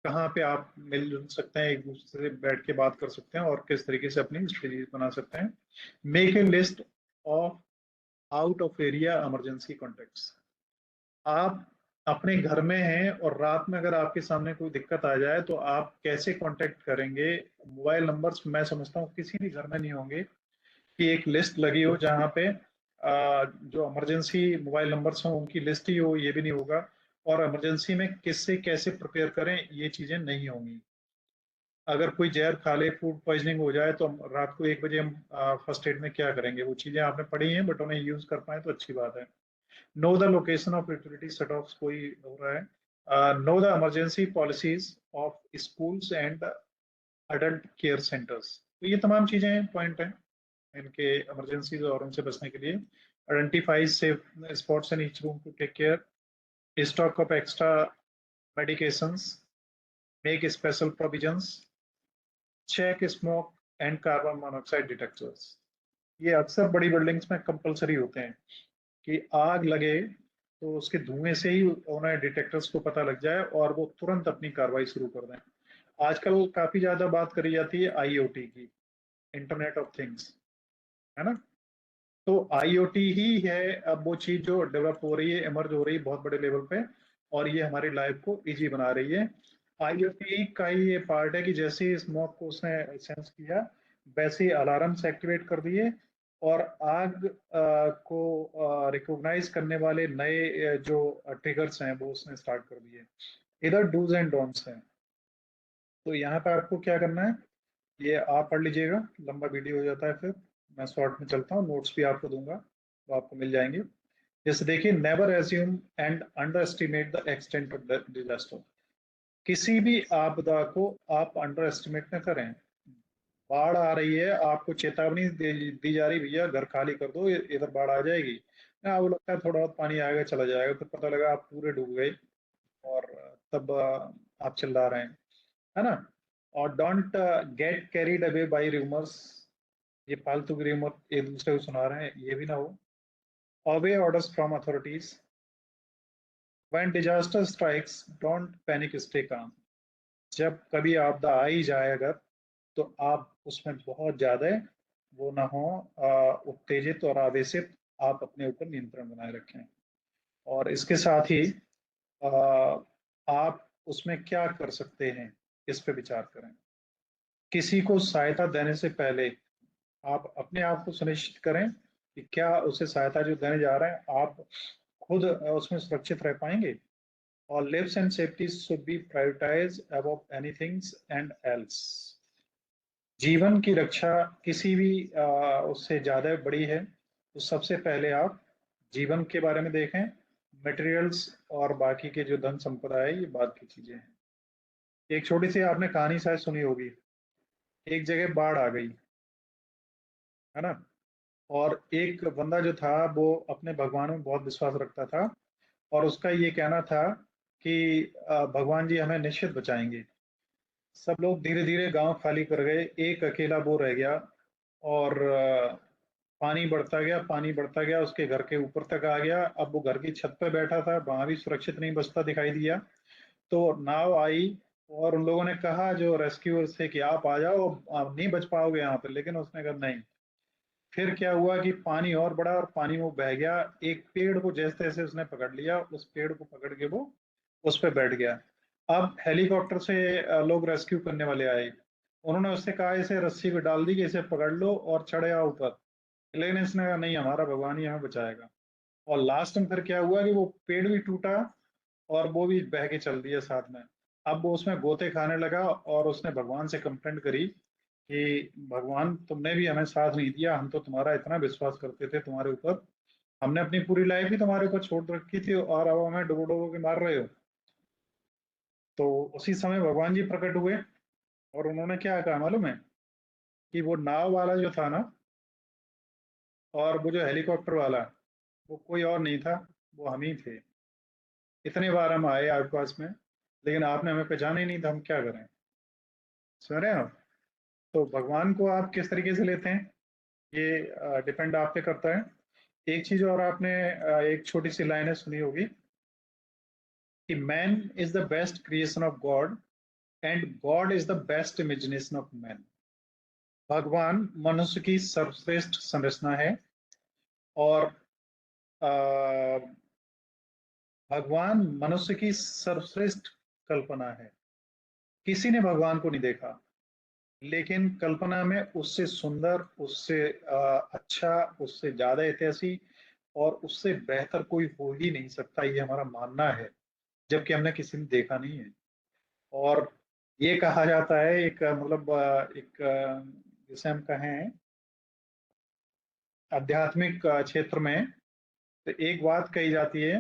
कहाँ पे आप मिल जुल सकते हैं, एक दूसरे से बैठ के बात कर सकते हैं और किस तरीके से अपनी स्ट्रेटेजी बना सकते हैं। Make a list of out of area emergency contacts, आप अपने घर में हैं और रात में अगर आपके सामने कोई दिक्कत आ जाए तो आप कैसे कांटेक्ट करेंगे। मोबाइल नंबर्स मैं समझता हूँ किसी भी घर में नहीं होंगे कि एक लिस्ट लगी हो जहाँ पे जो इमरजेंसी मोबाइल नंबर्स हों उनकी लिस्ट ही हो, ये भी नहीं होगा। और इमरजेंसी में किससे कैसे प्रिपेयर करें ये चीजें नहीं होंगी। अगर कोई जहर खा ले, फूड पॉइजनिंग हो जाए तो रात को 1 बजे हम फर्स्ट एड में क्या करेंगे, वो चीजें आपने पढ़ी हैं बट उन्हें यूज कर पाए तो अच्छी बात है। Know the location of utility set of कोई हो रहा है। Know the emergency policies of schools and adult care centres, तो ये तमाम चीजें पॉइंट हैं इनके इमरजेंसीज और उनसे बचने के लिए। Identify safe spots in each room to take care, stock of extra medications, make special provisions, check smoke and carbon monoxide detectors. ये अक्सर बड़ी बिल्डिंग्स में कंपलसरी होते हैं कि आग लगे तो उसके धुएं से ही उन्हें डिटेक्टर्स को पता लग जाए और वो तुरंत अपनी कार्रवाई शुरू कर दें। आजकल काफी ज्यादा बात करी जाती है आईओटी की, इंटरनेट ऑफ थिंग्स, है ना। तो आईओटी ही है अब वो चीज जो डेवलप हो रही है, इमर्ज हो रही है बहुत बड़े लेवल पे, और ये हमारी लाइफ को इजी बना रही है। आईओटी का ही ये पार्ट है कि जैसे ही स्मोक को उसने सेंस किया वैसे ही अलार्म्स एक्टिवेट कर दिए और आग को रिकॉग्नाइज करने वाले नए जो ट्रिगर्स हैं वो उसने स्टार्ट कर दिए। इधर डूज एंड डोंट्स हैं, तो यहाँ पे आपको क्या करना है ये आप पढ़ लीजिएगा, लंबा वीडियो हो जाता है फिर। मैं शॉर्ट में चलता हूँ, नोट्स भी आपको दूंगा तो आपको मिल जाएंगे। जैसे देखिए, never assume and under estimate the extent of the disaster, किसी भी आपदा को आप अंडर एस्टिमेट न करें। बाढ़ आ रही है, आपको चेतावनी दी जा रही, भैया घर खाली कर दो इधर बाढ़ आ जाएगी, ना वो लगता है थोड़ा बहुत पानी आएगा चला जाएगा, फिर पता लगा आप पूरे डूब गए और तब आप चिल्ला रहे हैं, है ना। और don't get carried away by rumours, ये फालतू की रिमोट एक दूसरे को सुना रहे हैं ये भी ना हो। obey orders from authorities, when disaster strikes don't panic, stay calm, जब कभी आपदा आ ही जाए अगर तो आप उसमें बहुत ज्यादा वो ना हो उत्तेजित और आवेशित, आप अपने ऊपर नियंत्रण बनाए रखें। और इसके साथ ही आ, आप उसमें क्या कर सकते हैं इस पे विचार करें। किसी को सहायता देने से पहले आप अपने आप को सुनिश्चित करें कि क्या उसे सहायता जो देने जा रहे हैं आप खुद उसमें सुरक्षित रह पाएंगे। और lives and safety should be prioritise above anything and else, जीवन की रक्षा किसी भी उससे ज्यादा बड़ी है, तो सबसे पहले आप जीवन के बारे में देखें। मटेरियल्स और बाकी के जो धन संपदा है ये बात की चीजें हैं। एक छोटी सी आपने कहानी शायद सुनी होगी, एक जगह बाढ़ आ गई, है ना। और एक बंदा जो था वो अपने भगवान में बहुत विश्वास रखता था और उसका ये कहना था कि भगवान जी हमें निश्चित बचाएंगे। सब लोग धीरे धीरे गांव खाली कर गए, एक अकेला वो रह गया और पानी बढ़ता गया, पानी बढ़ता गया, उसके घर के ऊपर तक आ गया। अब वो घर की छत पे बैठा था, वहां भी सुरक्षित नहीं बचता दिखाई दिया। तो नाव आई और उन लोगों ने कहा जो रेस्क्यूअर्स थे कि आप आ जाओ, आप नहीं बच पाओगे यहाँ पे, लेकिन उसने कहा नहीं। फिर क्या हुआ कि पानी और बढ़ा और पानी वो बह गया, एक पेड़ को जैसे तैसे उसने पकड़ लिया, उस पेड़ को पकड़ के वो उस पर बैठ गया। अब हेलीकॉप्टर से लोग रेस्क्यू करने वाले आए। उन्होंने उससे कहा इसे रस्सी पे डाल दी कि इसे पकड़ लो और चढ़े आओ ऊपर, लेकिन इसने कहा नहीं, हमारा भगवान ही हमें बचाएगा। और लास्ट में फिर क्या हुआ कि वो पेड़ भी टूटा और वो भी बह के चल दिया साथ में। अब वो उसमें गोते खाने लगा और उसने भगवान से कंप्लेंट करी कि भगवान तुमने भी हमें साथ नहीं दिया, हम तो तुम्हारा इतना विश्वास करते थे तुम्हारे ऊपर, हमने अपनी पूरी लाइफ ही तुम्हारे ऊपर छोड़ रखी थी और अब हमें डुबो डुबो के मार रहे हो। तो उसी समय भगवान जी प्रकट हुए और उन्होंने क्या कहा मालूम है? कि वो नाव वाला जो था ना, और वो जो हेलीकॉप्टर वाला, वो कोई और नहीं था, वो हम ही थे। इतने बार हम आए आपके पास में, लेकिन आपने हमें पहचाना ही नहीं था, हम क्या करें? सुन रहे हैं आप? तो भगवान को आप किस तरीके से लेते हैं, ये डिपेंड आप पे करता है। एक चीज और आपने एक छोटी सी लाइन है सुनी होगी कि man is the best creation of God and God is the best imagination of man. भगवान मनुष्य की सर्वश्रेष्ठ संरचना है और अ, भगवान मनुष्य की सर्वश्रेष्ठ कल्पना है। किसी ने भगवान को नहीं देखा, लेकिन कल्पना में उससे सुंदर, उससे अच्छा, उससे ज्यादा ऐतिहासिक और उससे बेहतर कोई हो ही नहीं सकता, ये हमारा मानना है, जबकि हमने किसी ने देखा नहीं है। और ये कहा जाता है एक मतलब एक जिसे हम कहें आध्यात्मिक क्षेत्र में, तो एक बात कही जाती है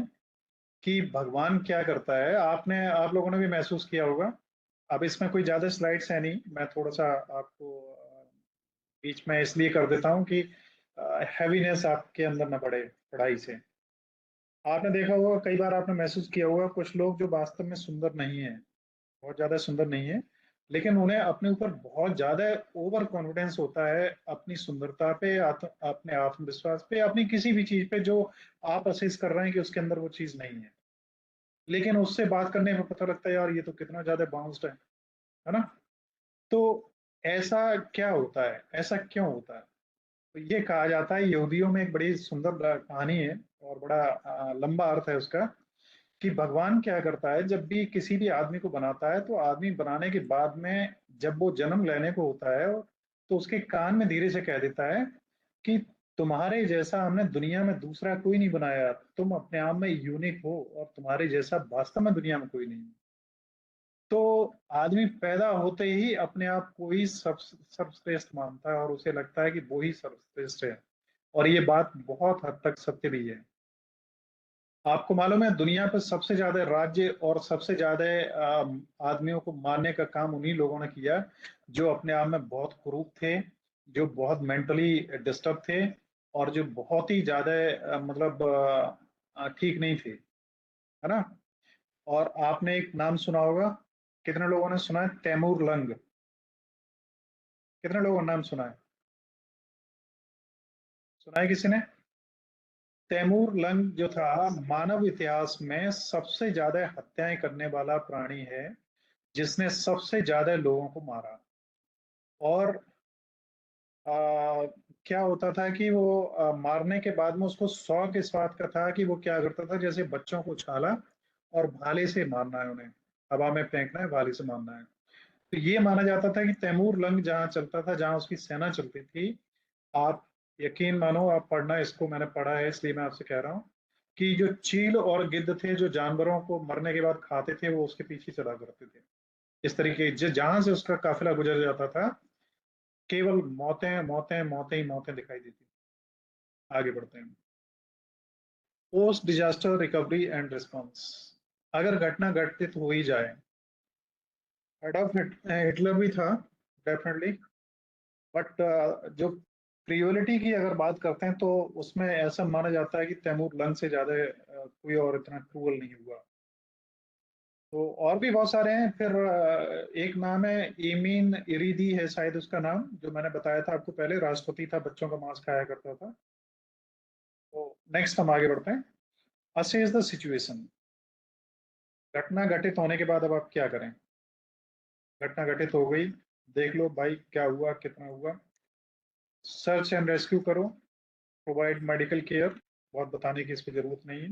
कि भगवान क्या करता है, आप लोगों ने भी महसूस किया होगा। अब इसमें कोई ज्यादा स्लाइड्स है नहीं, मैं थोड़ा सा आपको बीच में इसलिए कर देता हूँ कि हैवीनेस आपके अंदर न पड़े पढ़ाई से। आपने देखा होगा, कई बार आपने महसूस किया होगा, कुछ लोग जो वास्तव में सुंदर नहीं है, बहुत ज्यादा सुंदर नहीं है, लेकिन उन्हें अपने ऊपर बहुत ज्यादा ओवर कॉन्फिडेंस होता है अपनी सुंदरता पे, अपने आत्मविश्वास पे, अपनी किसी भी चीज पे जो आप असेस कर रहे हैं कि उसके अंदर वो चीज नहीं है, लेकिन उससे बात करने में पता लगता है यार ये तो कितना ज्यादा बाउंस्ड है ना? तो ऐसा क्या होता है, ऐसा क्यों होता है? तो ये कहा जाता है, यहूदियों में एक बड़ी सुंदर कहानी है और बड़ा लंबा अर्थ है उसका, कि भगवान क्या करता है जब भी किसी भी आदमी को बनाता है, तो आदमी बनाने के बाद में जब वो जन्म लेने को होता है, तो उसके कान में धीरे से कह देता है कि तुम्हारे जैसा हमने दुनिया में दूसरा कोई नहीं बनाया, तुम अपने आप में यूनिक हो और तुम्हारे जैसा वास्तव में दुनिया में कोई नहीं। तो आदमी पैदा होते ही अपने आप को ही सर्वश्रेष्ठ मानता है और उसे लगता है कि वो ही सर्वश्रेष्ठ है। और ये बात बहुत हद तक सत्य भी है। आपको मालूम है, दुनिया पर सबसे ज्यादा राज्य और सबसे ज्यादा आदमियों को मारने का काम उन्हीं लोगों ने किया जो अपने आप में बहुत कुरूप थे, जो बहुत मेंटली डिस्टर्ब थे और जो बहुत ही ज्यादा मतलब ठीक नहीं थे, है ना? और आपने एक नाम सुना होगा, कितने लोगों ने सुना है, तैमूर लंग? कितने लोगों ने नाम सुना है? सुना है किसी ने? तैमूर लंग जो था, मानव इतिहास में सबसे ज्यादा हत्याएं करने वाला प्राणी है, जिसने सबसे ज्यादा लोगों को मारा। और क्या होता था कि वो मारने के बाद में उसको शौक इस बात का था कि वो क्या करता था, जैसे बच्चों को उछाला और भाले से मारना है उन्हें, हवा में फेंकना है, भाले से मारना है। तो ये माना जाता था कि तैमूर लंग जहाँ चलता था, जहाँ उसकी सेना चलती थी, आप यकीन मानो, आप पढ़ना, इसको मैंने पढ़ा है इसलिए मैं आपसे कह रहा हूँ, कि जो चील और गिद्ध थे जो जानवरों को मरने के बाद खाते थे, वो उसके पीछे चला करते थे। इस तरीके जहां से उसका काफिला गुजर जाता था, केवल मौतें मौतें मौतें ही मौतें दिखाई देती। आगे बढ़ते हैं। Post disaster recovery and response. अगर घटना घटित हो ही जाए, एडॉल्फ हिटलर भी था डेफिनेटली, बट जो क्रियोलिटी की अगर बात करते हैं तो उसमें ऐसा माना जाता है कि तैमूर लंग से ज्यादा कोई और इतना क्रूअल नहीं हुआ। तो और भी बहुत सारे हैं। फिर एक नाम है एमीन इरीदी है शायद उसका नाम, जो मैंने बताया था आपको पहले, राष्ट्रपति था, बच्चों का मांस खाया करता था। तो नेक्स्ट हम आगे बढ़ते हैं। Assess the situation. घटना घटित होने के बाद अब आप क्या करें? घटना घटित हो गई, देख लो भाई क्या हुआ, कितना हुआ। सर्च एंड रेस्क्यू करो, प्रोवाइड मेडिकल केयर, बहुत बताने की इसकी जरूरत नहीं है।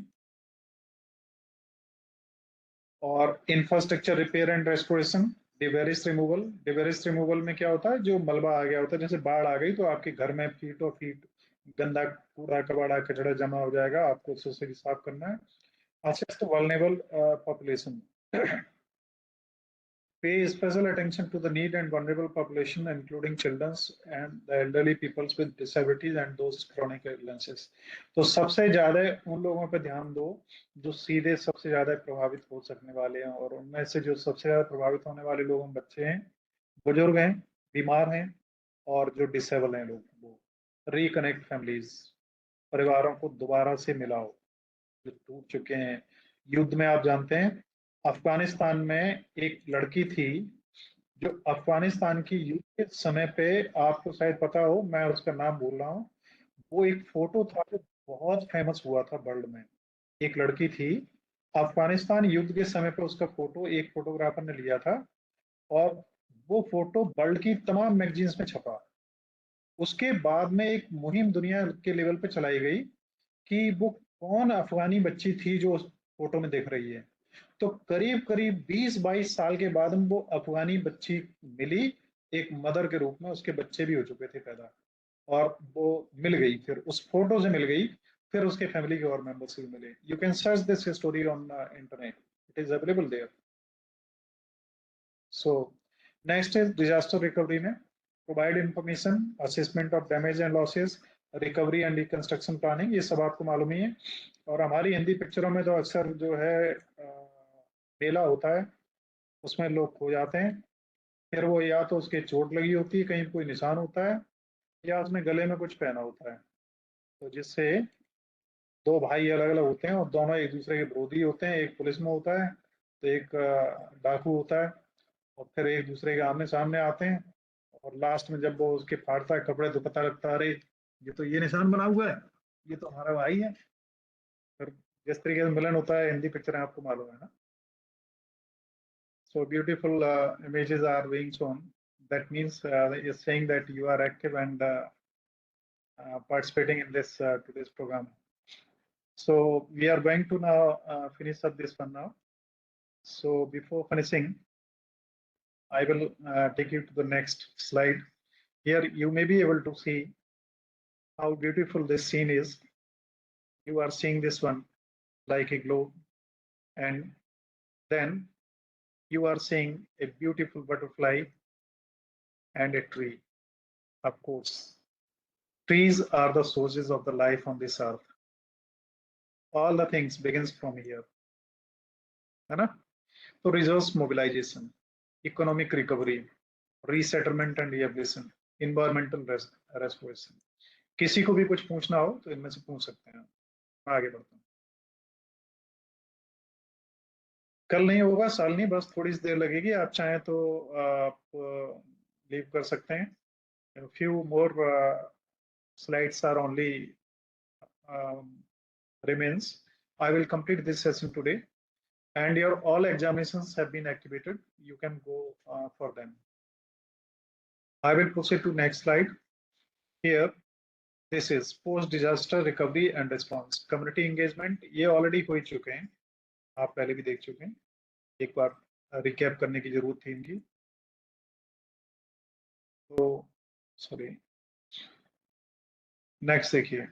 और infrastructure repair and restoration, debris removal में क्या होता है, जो मलबा आ गया होता है, जैसे बाढ़ आ गई तो आपके घर में फीटों फीट गंदा कूड़ा कबाड़ा कचड़ा जमा हो जाएगा, आपको उससे भी साफ करना है। Assist vulnerable population, pay special attention to the need and vulnerable population, including children and the elderly peoples with disabilities and those chronic illnesses. तो सबसे ज्यादा उन लोगों पे ध्यान दो जो सीधे सबसे ज्यादा प्रभावित हो सकने वाले हैं, और उनमें से जो सबसे ज्यादा प्रभावित होने वाले लोग हैं, बच्चे हैं, बुजुर्ग हैं, बीमार हैं, और जो डिसेबल हैं लोग। वो रिकनेक्ट फैमिलीज, परिवारों को दोबारा से मिलाओ जो टूट चुके हैं। युद्ध में आप जानते हैं, अफगानिस्तान में एक लड़की थी, जो अफगानिस्तान की युद्ध के समय पे, आपको शायद पता हो, मैं उसका नाम भूल रहा हूँ, वो एक फोटो था जो बहुत फेमस हुआ था वर्ल्ड में। एक लड़की थी, अफगानिस्तान युद्ध के समय पे उसका फोटो एक फोटोग्राफर ने लिया था, और वो फोटो वर्ल्ड की तमाम मैगजीन्स में छपा। उसके बाद में एक मुहिम दुनिया के लेवल पे चलाई गई कि वो कौन अफगानी बच्ची थी जो उस फोटो में दिख रही है। तो करीब करीब 20-22 साल के बाद वो अफगानी बच्ची मिली, एक मदर के रूप में, उसके बच्चे भी हो चुके थे पैदा, और वो मिल गई, फिर उस फोटो से मिल गई, फिर उसके फैमिली के और मेंबर्स से मिले। You can search this story on internet, it is available there. So next is disaster recovery में provide information, assessment of damage and losses, recovery and reconstruction planning, ये सब आपको मालूम ही है। और हमारी हिंदी पिक्चरों में तो अक्सर जो है मेला होता है, उसमें लोग खो जाते हैं, फिर वो या तो उसके चोट लगी होती है, कहीं कोई निशान होता है, या उसने गले में कुछ पहना होता है, तो जिससे दो भाई अलग अलग होते हैं और दोनों एक दूसरे के विरोधी होते हैं, एक पुलिस में होता है तो एक डाकू होता है, और फिर एक दूसरे के आमने सामने आते हैं, और लास्ट में जब वो उसके फाड़ता है कपड़े तो पता लगता है, अरे ये तो ये निशान बना हुआ है, ये तो हमारा भाई है। फिर जिस तरीके से मिलन होता है, हिंदी पिक्चर आपको मालूम है ना। So beautiful images are being shown. That means is saying that you are active and participating in this today's program. So we are going to now finish up this one now. So before finishing, I will take you to the next slide. Here you may be able to see how beautiful this scene is. You are seeing this one like a globe, and then you are seeing a beautiful butterfly and a tree. Of course, trees are the sources of the life on this earth. All the things begins from here, है ना? तो resource mobilisation, economic recovery, resettlement and rehabilitation, environmental restoration. किसी को भी कुछ पूछना हो तो इनमें से पूछ सकते हैं। मैं आगे बढ़ता हूँ। कल नहीं होगा, साल नहीं, बस थोड़ी सी देर लगेगी। आप चाहें तो आप लीव कर सकते हैं। Few more slides are only remains. I will complete this session today, and your all examinations have been activated. You can go for them. I will proceed to next slide. Here, this is post disaster recovery and response, community engagement. ये already हो चुके हैं, आप पहले भी देख चुके हैं, एक बार रिकैप करने की जरूरत थी इनकी। तो सॉरी, नेक्स्ट देखिए,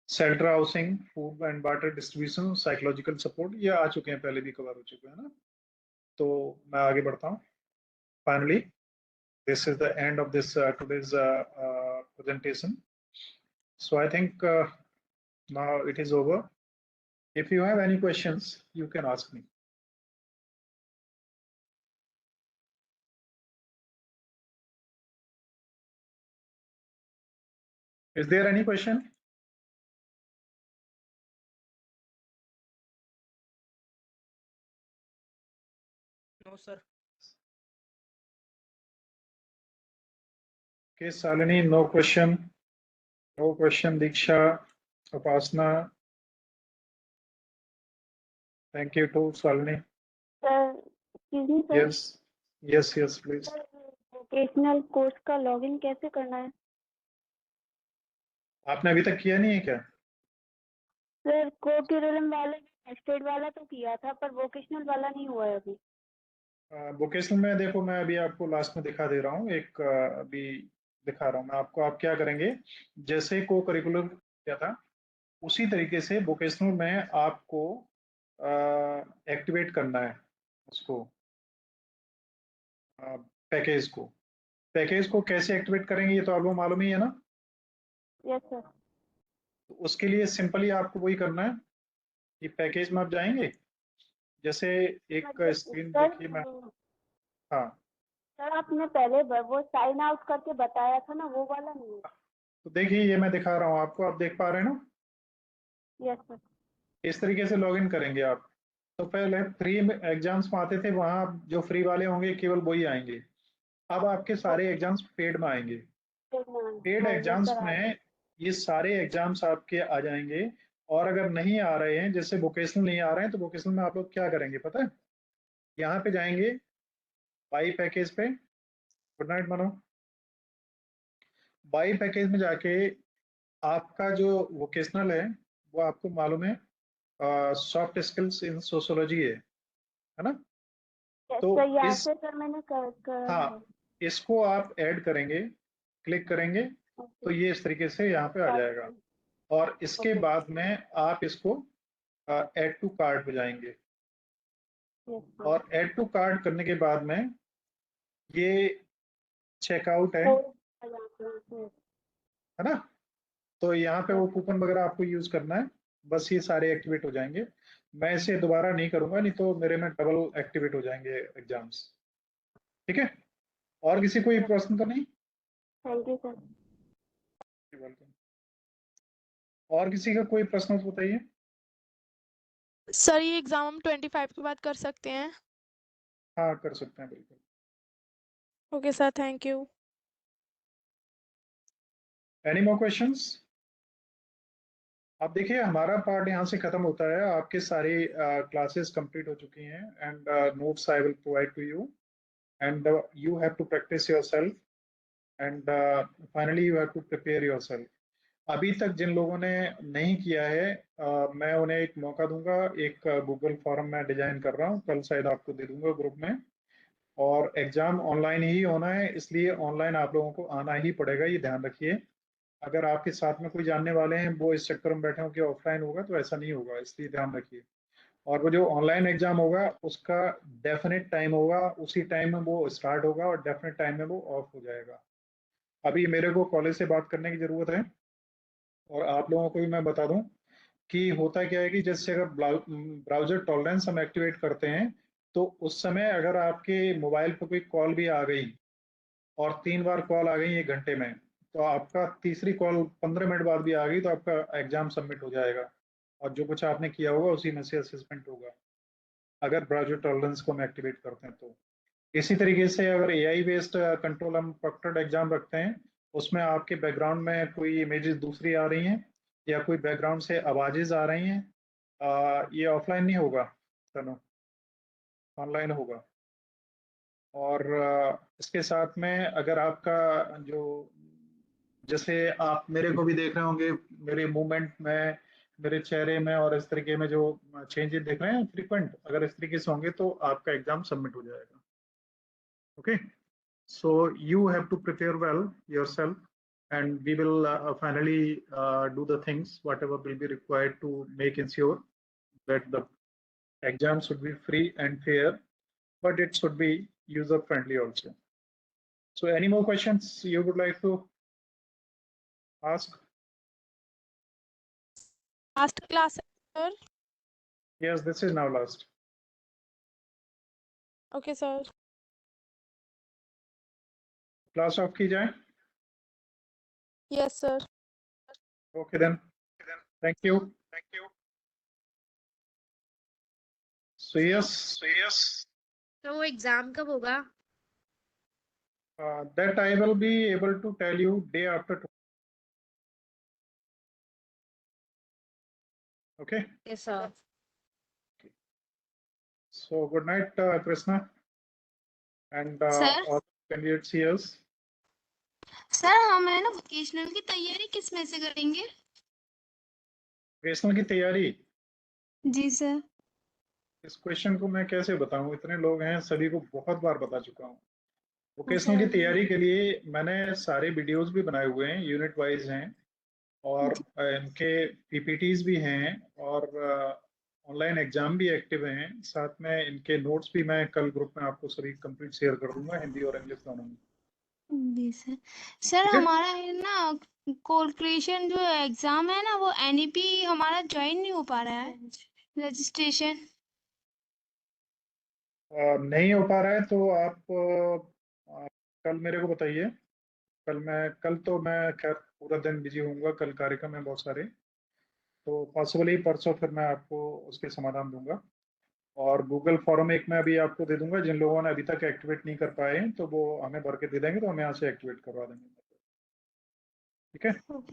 shelter housing, food and water distribution, psychological support, ये आ चुके हैं, पहले भी कवर हो चुके हैं ना। तो मैं आगे बढ़ता हूँ। Finally this is the end of this today's presentation. So I think now it is over. If you have any questions, you can ask me. Is there any question? No, sir. Okay, Salini, no question. No question. Diksha, Upasna. Thank you too, Salini. Sir excuse me sir, Yes, yes, yes, please. Vocational course का login कैसे करना है? आपने अभी तक किया नहीं है क्या? सर को-करिकुलम वाले स्टेट वाला तो किया था पर वोकेशनल वाला नहीं हुआ है अभी। वोकेशनल में देखो, मैं अभी आपको लास्ट में दिखा दे रहा हूँ, एक अभी दिखा रहा हूँ मैं आपको। आप क्या करेंगे, जैसे को करिकुलर किया था उसी तरीके से वोकेशनल में आपको एक्टिवेट करना है उसको, पैकेज को। पैकेज को कैसे एक्टिवेट करेंगे ये तो आपको मालूम ही है ना। Yes sir. तो उसके लिए सिंपली आपको वही करना है कि पैकेज में आप जाएंगे, जैसे एक स्क्रीन सर देखिए मैं। हाँ, सर आपने पहले वो साइन आउट करके बताया था ना, वो वाला नहीं है। तो देखिए ये मैं दिखा रहा हूँ आपको, आप देख पा रहे हैं ना। Yes sir. इस तरीके से लॉगिन करेंगे आप। तो पहले फ्री एग्जाम्स में आते थे, वहां जो फ्री वाले होंगे केवल वही आएंगे। अब आपके सारे एग्जाम्स पेड में आएंगे। पेड हाँ ये एग्जाम्स सर आ गया। में ये सारे एग्जाम्स आपके आ जाएंगे। और अगर नहीं आ रहे हैं, जैसे वोकेशनल नहीं आ रहे हैं, तो वोकेशनल में आप लोग क्या करेंगे पता है, यहाँ पे जाएंगे बाई पैकेज पे। गुड नाइट मनो। बाई पैकेज में जाके आपका जो वोकेशनल है वो आपको मालूम है सॉफ्ट स्किल्स इन सोशोलॉजी है ना। यस तो सर, यहाँ इस से सर मैंने कर हाँ, इसको आप ऐड करेंगे, क्लिक करेंगे तो ये इस तरीके से यहाँ पे आ जाएगा। और इसके ओके। बाद में आप इसको ऐड टू कार्ट पे जाएंगे। यस और सर। ऐड टू कार्ट करने के बाद में ये चेकआउट है ना। तो यहाँ पे वो कूपन वगैरह आपको यूज करना है, बस ये सारे एक्टिवेट हो जाएंगे। मैं इसे दोबारा नहीं करूंगा, नहीं तो मेरे में डबल एक्टिवेट हो जाएंगे एग्जाम्स। ठीक है, और किसी कोई प्रश्न तो नहीं। Thank you sir. वेलकम। और किसी का कोई प्रश्न हो तो बताइए। सर ये एग्जाम हम 25 के बाद कर सकते हैं? हाँ, कर सकते हैं बिल्कुल। Okay sir, thank you. Any more questions. आप देखिए हमारा पार्ट यहाँ से खत्म होता है, आपके सारी क्लासेस कंप्लीट हो चुकी हैं and notes I will provide to you and you have to practise yourself and finally you have to prepare yourself. अभी तक जिन लोगों ने नहीं किया है, मैं उन्हें एक मौका दूंगा। एक गूगल फॉर्म मैं डिजाइन कर रहा हूँ, कल शायद आपको दे दूंगा ग्रुप में। और एग्जाम ऑनलाइन ही होना है, इसलिए ऑनलाइन आप लोगों को आना ही पड़ेगा, ये ध्यान रखिए। अगर आपके साथ में कोई जानने वाले हैं वो इस चक्कर में बैठे हो कि ऑफलाइन होगा, तो ऐसा नहीं होगा, इसलिए ध्यान रखिए। और वो जो ऑनलाइन एग्जाम होगा उसका डेफिनेट टाइम होगा, उसी टाइम में वो स्टार्ट होगा और डेफिनेट टाइम में वो ऑफ हो जाएगा। अभी मेरे को कॉलेज से बात करने की जरूरत है। और आप लोगों को भी मैं बता दूं कि होता क्या है कि जैसे अगर ब्राउजर टॉलरेंस हम एक्टिवेट करते हैं, तो उस समय अगर आपके मोबाइल पर कोई कॉल भी आ गई और 3 बार कॉल आ गई 1 घंटे में, तो आपका तीसरी कॉल 15 मिनट बाद भी आ गई तो आपका एग्जाम सबमिट हो जाएगा। और जो कुछ आपने किया होगा उसी में से असेसमेंट होगा, अगर ब्राउजर टॉलरेंस को हम एक्टिवेट करते हैं तो। इसी तरीके से अगर एआई बेस्ड कंट्रोल हम प्रॉक्टर्ड एग्जाम रखते हैं, उसमें आपके बैकग्राउंड में कोई इमेजेस दूसरी आ रही हैं या कोई बैकग्राउंड से आवाजेज आ रही हैं, ये ऑफलाइन नहीं होगा, तनु, ऑनलाइन होगा। और इसके साथ में अगर आपका जो, जैसे आप मेरे को भी देख रहे होंगे, मेरे मूवमेंट में, मेरे चेहरे में और इस तरीके में जो चेंजेस देख रहे हैं फ्रीक्वेंट, अगर इस तरीके से होंगे तो आपका एग्जाम सबमिट हो जाएगा। Okay, so you have to prepare well yourself, and we will finally do the things whatever will be required to make ensure that the exam should be free and fair, but it should be user friendly also. So any more questions you would like to ask? Last class sir? Yes, this is now last. Okay sir. Class off की जाए? Yes sir. Okay then, thank you. So yes, तो वो exam कब होगा? that I will be able to tell you day after tomorrow. Okay, yes sir. so good night, Krishna and sir all candidates here. Sir हम है ना vocational की तैयारी किस में से करेंगे? वोकेशनल की तैयारी जी सर। इस क्वेश्चन को मैं कैसे बताऊं, इतने लोग हैं, सभी को बहुत बार बता चुका हूँ। वोकेशनल की सर तैयारी के लिए मैंने सारे वीडियोस भी बनाए हुए हैं, यूनिट वाइज हैं, और इनके पीपीटीज भी हैं, और ऑनलाइन एग्जाम भी एक्टिव हैं। साथ में इनके नोट्स भी मैं कल ग्रुप में आपको सभी कंप्लीट शेयर कर दूंगा, हिंदी और इंग्लिश दोनों में। जी सर। सर ठीक है। हमारा है ना कोलक्रेशन जो एग्जाम है ना वो एनईपी हमारा ज्वाइन नहीं हो पा रहा है रजिस्ट्रेशन। नहीं हो पा रहा है तो आप कल मेरे को बताइए। कल तो मैं खैर पूरा दिन बिजी होऊंगा, कल कार्यक्रम है बहुत सारे, तो पॉसिबली परसों फिर मैं आपको उसके समाधान दूंगा। और गूगल फॉर्म एक मैं अभी आपको दे दूंगा, जिन लोगों ने अभी तक एक्टिवेट नहीं कर पाए हैं तो वो हमें भर के दे देंगे, तो हम यहाँ से एक्टिवेट करवा देंगे। ठीक है।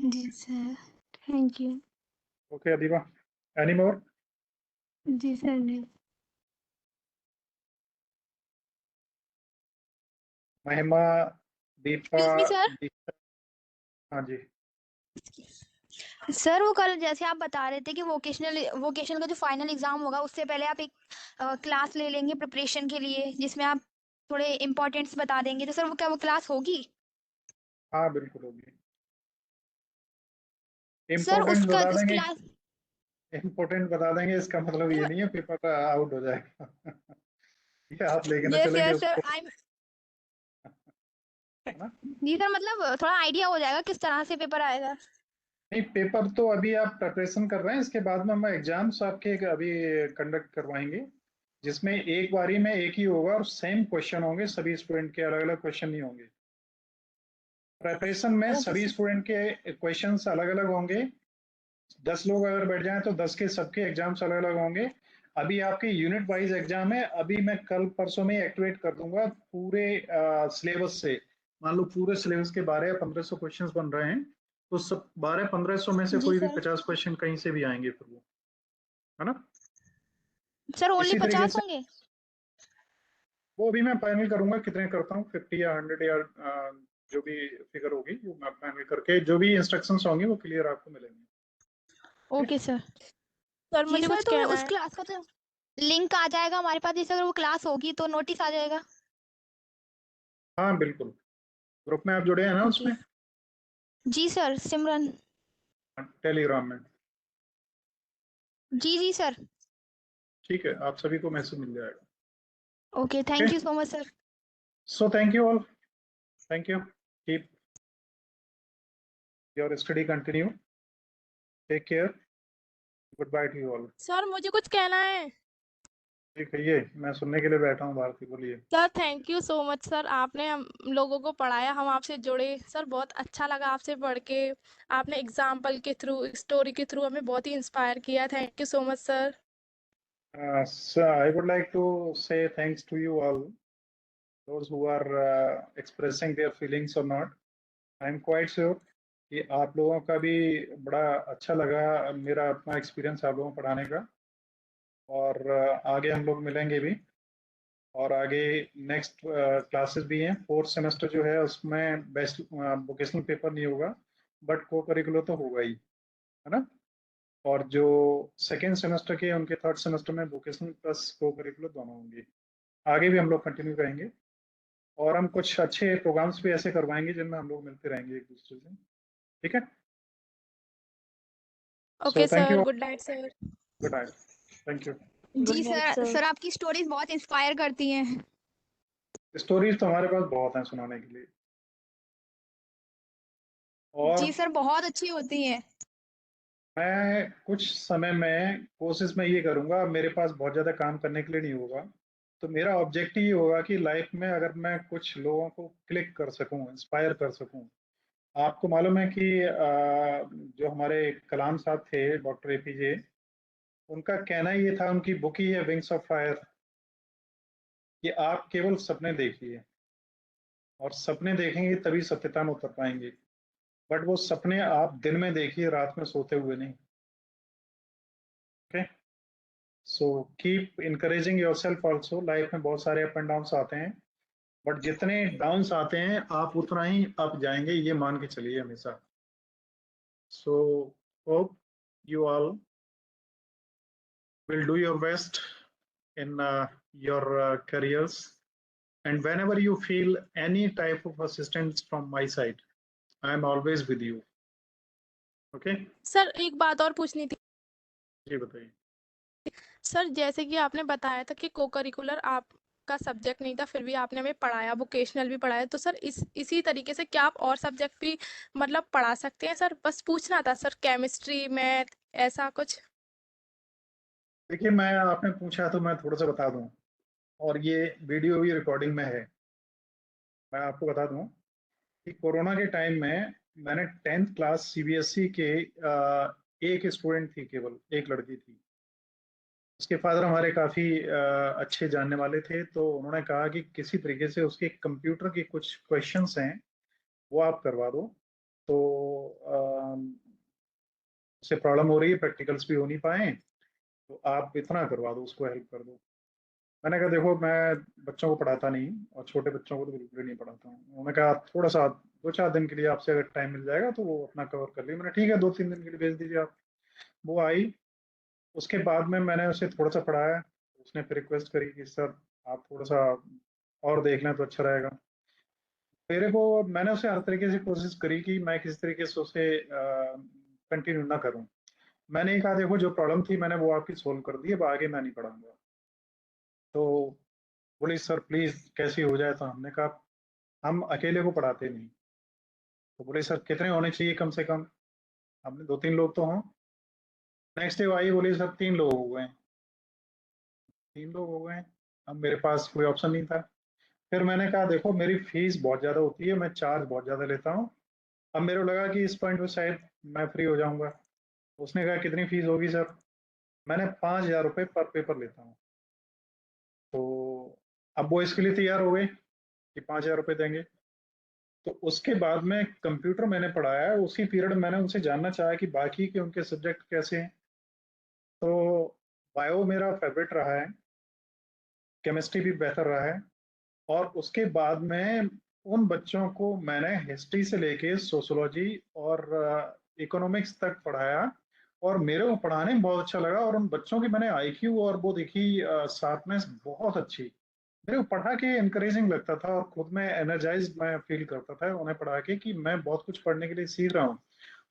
जी sir. Thank you. Okay Adiba, any more? जी सर नहीं। Mahima, Deepa, excuse me sir. Deepa. हाँ जी। सर वो कल जैसे आप बता रहे थे कि वोकेशनल का जो फाइनल एग्जाम होगा उससे पहले आप एक क्लास ले लेंगे प्रिपरेशन के लिए जिसमें आप थोड़े इम्पोर्टेंट्स बता देंगे, तो सर वो क्या वो क्लास होगी? हाँ बिल्कुल होगी। सर इम्पोर्टेंट उसका बता उस देंगे। क्लास इम्पोर्टेंट बता देंगे इसका मतलब ये नहीं है पेपर आउट हो जाएगा। ठीक है, आप लेके ना यस चलेंगे यस सर उसको, आई है ना। जी सर, मतलब थोड़ा आइडिया हो जाएगा किस तरह से पेपर आएगा। नहीं, पेपर तो अभी आप प्रिपरेशन कर रहे हैं, इसके बाद में हम एग्जाम्स आपके अभी कंडक्ट करवाएंगे, जिसमें एक बारी में एक ही होगा और सेम क्वेश्चन होंगे, सभी स्टूडेंट के अलग अलग क्वेश्चन नहीं होंगे। प्रिपरेशन में ओके सभी सर। स्टूडेंट के क्वेश्चंस अलग अलग होंगे। 10 लोग अगर बैठ जाएं तो 10 के सबके एग्जाम्स अलग अलग होंगे। अभी आपके यूनिट वाइज एग्जाम है, अभी मैं कल परसों में एक्टिवेट कर दूंगा पूरे सिलेबस से। मान लो पूरे सिलेबस के 1200-1500 क्वेश्चंस बन रहे हैं, तो सब 1200-1500 में से जी कोई भी सर। 50 क्वेश्चन कहीं से भी आएंगे फिर वो, है ना। सर ओनली इसी तरीके 50 से होंगे? वो अभी मैं फाइनल करूंगा कितने करता हूँ, 50 या 100 या जो भी फिगर होगी वो मैं फाइनल करके, जो भी इंस्ट्रक्शंस होंगे वो क्लियर आपको मिलेंगे। Okay sir. सर जी मुझे सर, कुछ तो कहना उस है। क्लास का तो लिंक आ जाएगा हमारे पास, जैसे अगर वो क्लास होगी तो नोटिस आ जाएगा। हाँ बिल्कुल, ग्रुप में आप जुड़े हैं ना ओके। उसमें, जी सर, सिमरन। टेलीग्राम में। जी जी सर। ठीक है, आप सभी को मैसेज मिल जाएगा। Okay, okay, thank you so much sir. So thank you all, thank you, keep your study continue, take care, good bye to you all. Sir मुझे कुछ कहना है। जी कहिए, मैं सुनने के लिए बैठा हूँ, भारती बोलिए। Sir thank you so much sir, आपने हम लोगों को पढ़ाया, हम आपसे जुड़े सर, बहुत अच्छा लगा आपसे पढ़ के। आपने एग्जाम्पल के थ्रू, स्टोरी के थ्रू हमें बहुत ही इंस्पायर किया। Thank you so much sir. So I would like to say thanks to you all, those who are expressing their feelings or not. I am quite sure कि आप लोगों का भी बड़ा अच्छा लगा मेरा अपना एक्सपीरियंस आप लोगों को पढ़ाने का, और आगे हम लोग मिलेंगे भी, और आगे नेक्स्ट क्लासेस भी हैं। 4th सेमेस्टर जो है उसमें बेस्ट वोकेशनल पेपर नहीं होगा, बट को करिकुलर तो होगा ही, है ना। और जो सेकेंड सेमेस्टर के उनके 3rd सेमेस्टर में वोकेशनल प्लस को करिकुलर दोनों होंगे। आगे भी हम लोग कंटिन्यू करेंगे, और हम कुछ अच्छे प्रोग्राम्स भी ऐसे करवाएंगे जिनमें हम लोग मिलते रहेंगे एक दूसरे से। ठीक है, so okay thank you, sir, good night sir. Good night, thank you. Good जी नाइट सर, सर। सर आपकी स्टोरीज बहुत इंस्पायर करती हैं। स्टोरीज तो हमारे पास बहुत हैं सुनाने के लिए, और जी सर, बहुत अच्छी होती हैं। मैं कुछ समय में कोशिश में ये करूंगा, मेरे पास बहुत ज़्यादा काम करने के लिए नहीं होगा, तो मेरा ऑब्जेक्टिव ये होगा कि लाइफ में अगर मैं कुछ लोगों को क्लिक कर सकूं, इंस्पायर कर सकूं। आपको मालूम है कि जो हमारे कलाम साहब थे, डॉक्टर एपीजे, उनका कहना ये था, उनकी बुक ही है विंग्स ऑफ फायर, कि आप केवल सपने देखिए, और सपने देखेंगे तभी सत्यता में उतर पाएंगे, बट वो सपने आप दिन में देखिए, रात में सोते हुए नहीं। Okay, so keep encouraging yourself also. Life में बहुत सारे अप एंड डाउन्स आते हैं, बट जितने डाउन्स आते हैं आप उतना ही अप जाएंगे, ये मान के चलिए हमेशा। So hope you all will do your best in your careers. And whenever you feel any type of assistance from my side, I am always with you. Okay? Sir एक बात और पूछनी थी जी बताइए। सर, जैसे कि आपने बताया था कि को करिकुलर आपका सब्जेक्ट नहीं था, फिर भी आपने हमें पढ़ाया, वोकेशनल भी पढ़ाया, तो सर इसी तरीके से क्या आप और सब्जेक्ट भी मतलब पढ़ा सकते हैं सर? बस पूछना था सर, केमिस्ट्री, मैथ, ऐसा कुछ। देखिए, मैं आपने पूछा तो मैं थोड़ा सा बता दूं, और ये वीडियो भी रिकॉर्डिंग में है। मैं आपको बता दूं कि कोरोना के टाइम में मैंने 10th क्लास सीबीएसई के एक स्टूडेंट थी, केवल एक लड़की थी। उसके फादर हमारे काफ़ी अच्छे जानने वाले थे, तो उन्होंने कहा कि किसी तरीके से उसके कंप्यूटर के कुछ क्वेश्चंस हैं, वो आप करवा दो। तो उससे प्रॉब्लम हो रही है, प्रैक्टिकल्स भी हो नहीं पाए, तो आप इतना करवा दो, उसको हेल्प कर दो। मैंने कहा देखो, मैं बच्चों को पढ़ाता नहीं, और छोटे बच्चों को तो बिल्कुल ही नहीं पढ़ाता हूँ। उन्होंने कहा थोड़ा सा 2-4 दिन के लिए आपसे अगर टाइम मिल जाएगा तो वो अपना कवर कर लिया। मैंने ठीक है, 2-3 दिन के लिए भेज दीजिए आप। वो आई, उसके बाद में मैंने उसे थोड़ा सा पढ़ाया। उसने फिर रिक्वेस्ट करी कि सर आप थोड़ा सा और देख लें तो अच्छा रहेगा। मेरे को मैंने उसे हर तरीके से कोशिश करी कि मैं किसी तरीके से उसे कंटिन्यू ना करूं। मैंने ही कहा देखो, जो प्रॉब्लम थी मैंने वो आपकी सोल्व कर दी, अब आगे मैं नहीं पढ़ाऊंगा। तो बोली सर प्लीज कैसी हो जाए। तो हमने कहा हम अकेले को पढ़ाते नहीं। तो बोले सर कितने होने चाहिए कम से कम? हमने 2-3 लोग तो हों। नेक्स्ट डे वो आई, बोली सर 3 लोग हो गए। 3 लोग हो गए। अब मेरे पास कोई ऑप्शन नहीं था। फिर मैंने कहा देखो, मेरी फीस बहुत ज़्यादा होती है, मैं चार्ज बहुत ज़्यादा लेता हूँ। अब मेरे को लगा कि इस पॉइंट पे शायद मैं फ्री हो जाऊंगा। उसने कहा कितनी फीस होगी सर? मैंने 5,000 रुपये पर पेपर लेता हूँ। तो अब वो इसके लिए तैयार हो गए कि 5,000 रुपये देंगे। तो उसके बाद में कंप्यूटर मैंने पढ़ाया है। उसी पीरियड मैंने उनसे जानना चाहा कि बाकी के उनके सब्जेक्ट कैसे हैं। तो बायो मेरा फेवरेट रहा है, केमिस्ट्री भी बेहतर रहा है। और उसके बाद में उन बच्चों को मैंने हिस्ट्री से लेके सोशोलॉजी और इकोनॉमिक्स तक पढ़ाया, और मेरे को पढ़ाने में बहुत अच्छा लगा। और उन बच्चों की मैंने आईक्यू और वो देखी, शार्पनेस बहुत अच्छी। मेरे को पढ़ा के इनकरेजिंग लगता था, और खुद में एनर्जाइज मैं फील करता था उन्हें पढ़ा के कि मैं बहुत कुछ पढ़ने के लिए सीख रहा हूँ।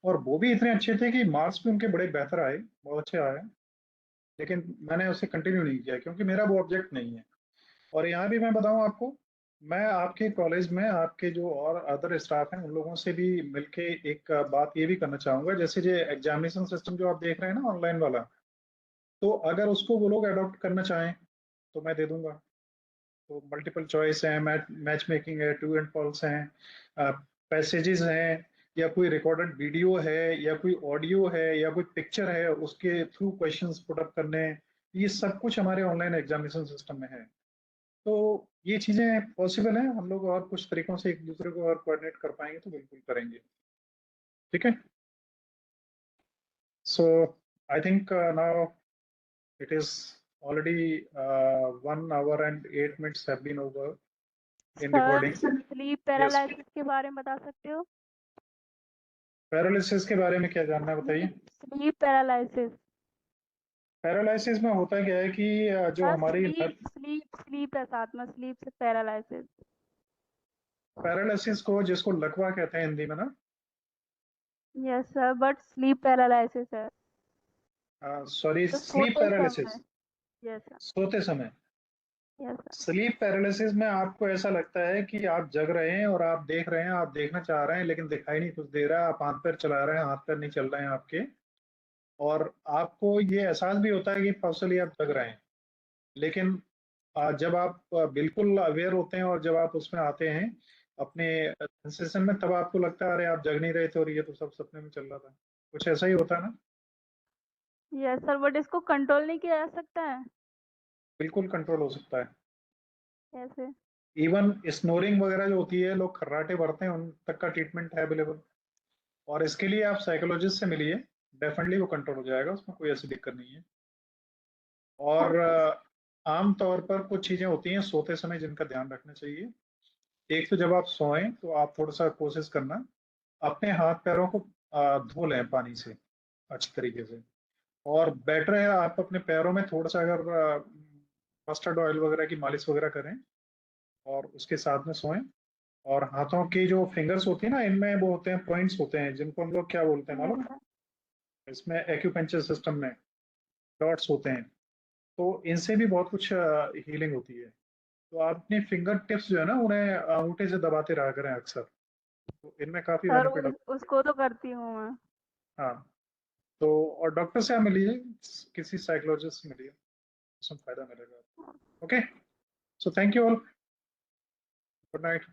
और वो भी इतने अच्छे थे कि मार्क्स भी उनके बड़े बेहतर आए, बहुत अच्छे आए। लेकिन मैंने उसे कंटिन्यू नहीं किया क्योंकि मेरा वो ऑब्जेक्ट नहीं है। और यहाँ भी मैं बताऊँ आपको, मैं आपके कॉलेज में आपके जो और अदर स्टाफ हैं उन लोगों से भी मिलके एक बात ये भी करना चाहूंगा, जैसे जो एग्जामिनेशन सिस्टम जो आप देख रहे हैं ना ऑनलाइन वाला, तो अगर उसको वो लोग अडॉप्ट करना चाहें तो मैं दे दूंगा। तो मल्टीपल चॉइस है, मैच मेकिंग है, ट्रू एंड फॉल्स हैं, पैसेजेस हैं, या कोई रिकॉर्डेड वीडियो है, या कोई ऑडियो है, या कोई पिक्चर है, उसके थ्रू क्वेश्चंस पुट अप करने हैं। ये सब कुछ हमारे ऑनलाइन एग्जामिनेशन सिस्टम में है। तो ये चीजें पॉसिबल हैं, हम लोग और कुछ तरीकों से एक दूसरे को और कोऑर्डिनेट कर पाएंगे तो बिल्कुल करेंगे। ठीक है। So I think now it is already 1 hour and 8 minutes have been over in sir recording. Sleep Yes. Paralysis के बारे में बता सकते हो? पैरालिसिस के बारे में क्या जानना है बताइए। Sleep paralysis. पैरालिसिस में होता क्या है कि जो सर हमारी स्लीप स्लीप स्लीप है साथ में, स्लीप से पैरालिसिस। पैरालिसिस को जिसको लकवा कहते हैं हिंदी में ना, yes sir, but sleep paralysis है सॉरी, तो स्लीप सोते पैरालिसिस, समय। Yes sir. सोते समय। Yes sir. स्लीप पैरालिसिस में आपको ऐसा लगता है कि आप जग रहे हैं और आप देख रहे हैं, आप देखना चाह रहे हैं, लेकिन दिखाई नहीं कुछ दे रहा है। आप हाथ पैर चला रहे हैं, हाथ पैर नहीं चल रहे हैं आपके। और आपको ये एहसास भी होता है कि पर्सनली आप जग रहे हैं, लेकिन जब आप बिल्कुल अवेयर होते हैं और जब आप उसमें आते हैं अपने सेंसेशन में, तब आपको लगता है अरे आप जग नहीं रहे थे और ये तो सब सपने में चल रहा था। कुछ ऐसा ही होता है ना। यस सर, बट इसको कंट्रोल नहीं किया जा सकता है? बिल्कुल कंट्रोल हो सकता है। कैसे? इवन स्नोरिंग वगैरह जो होती है, लोग खर्राटे भरते हैं, उन तक का ट्रीटमेंट है अवेलेबल। और इसके लिए आप साइकोलॉजिस्ट से मिलिए, डेफिनेटली वो कंट्रोल हो जाएगा, उसमें कोई ऐसी दिक्कत नहीं है। और आम तौर पर कुछ चीजें होती हैं सोते समय जिनका ध्यान रखना चाहिए। एक तो जब आप सोएं तो आप थोड़ा सा कोशिश करना, अपने हाथ पैरों को धो लें पानी से अच्छी तरीके से। और बेटर है आप अपने पैरों में थोड़ा सा अगर मस्टर्ड ऑयल वगैरह की मालिश वगैरह करें और उसके साथ में सोएं। और हाथों की जो फिंगर्स होती है ना, इनमें वो होते हैं पॉइंट्स होते हैं, जिनको हम लोग क्या बोलते हैं मालूम है? इसमें एक्यूपेंचर सिस्टम में डॉट्स होते हैं, तो इनसे भी बहुत कुछ हीलिंग होती है। तो आप अपनी फिंगर टिप्स जो है ना, उन्हें अंगूठे से दबाते रहा करें अक्सर, तो इनमें काफी सर बेनिफिट होता उसको तो करती हूँ मैं। है। हाँ, तो और डॉक्टर से आप मिलिए, किसी साइकोलॉजिस्ट से मिलिए, उसमें फायदा मिलेगा। Okay, so thank you all, good night.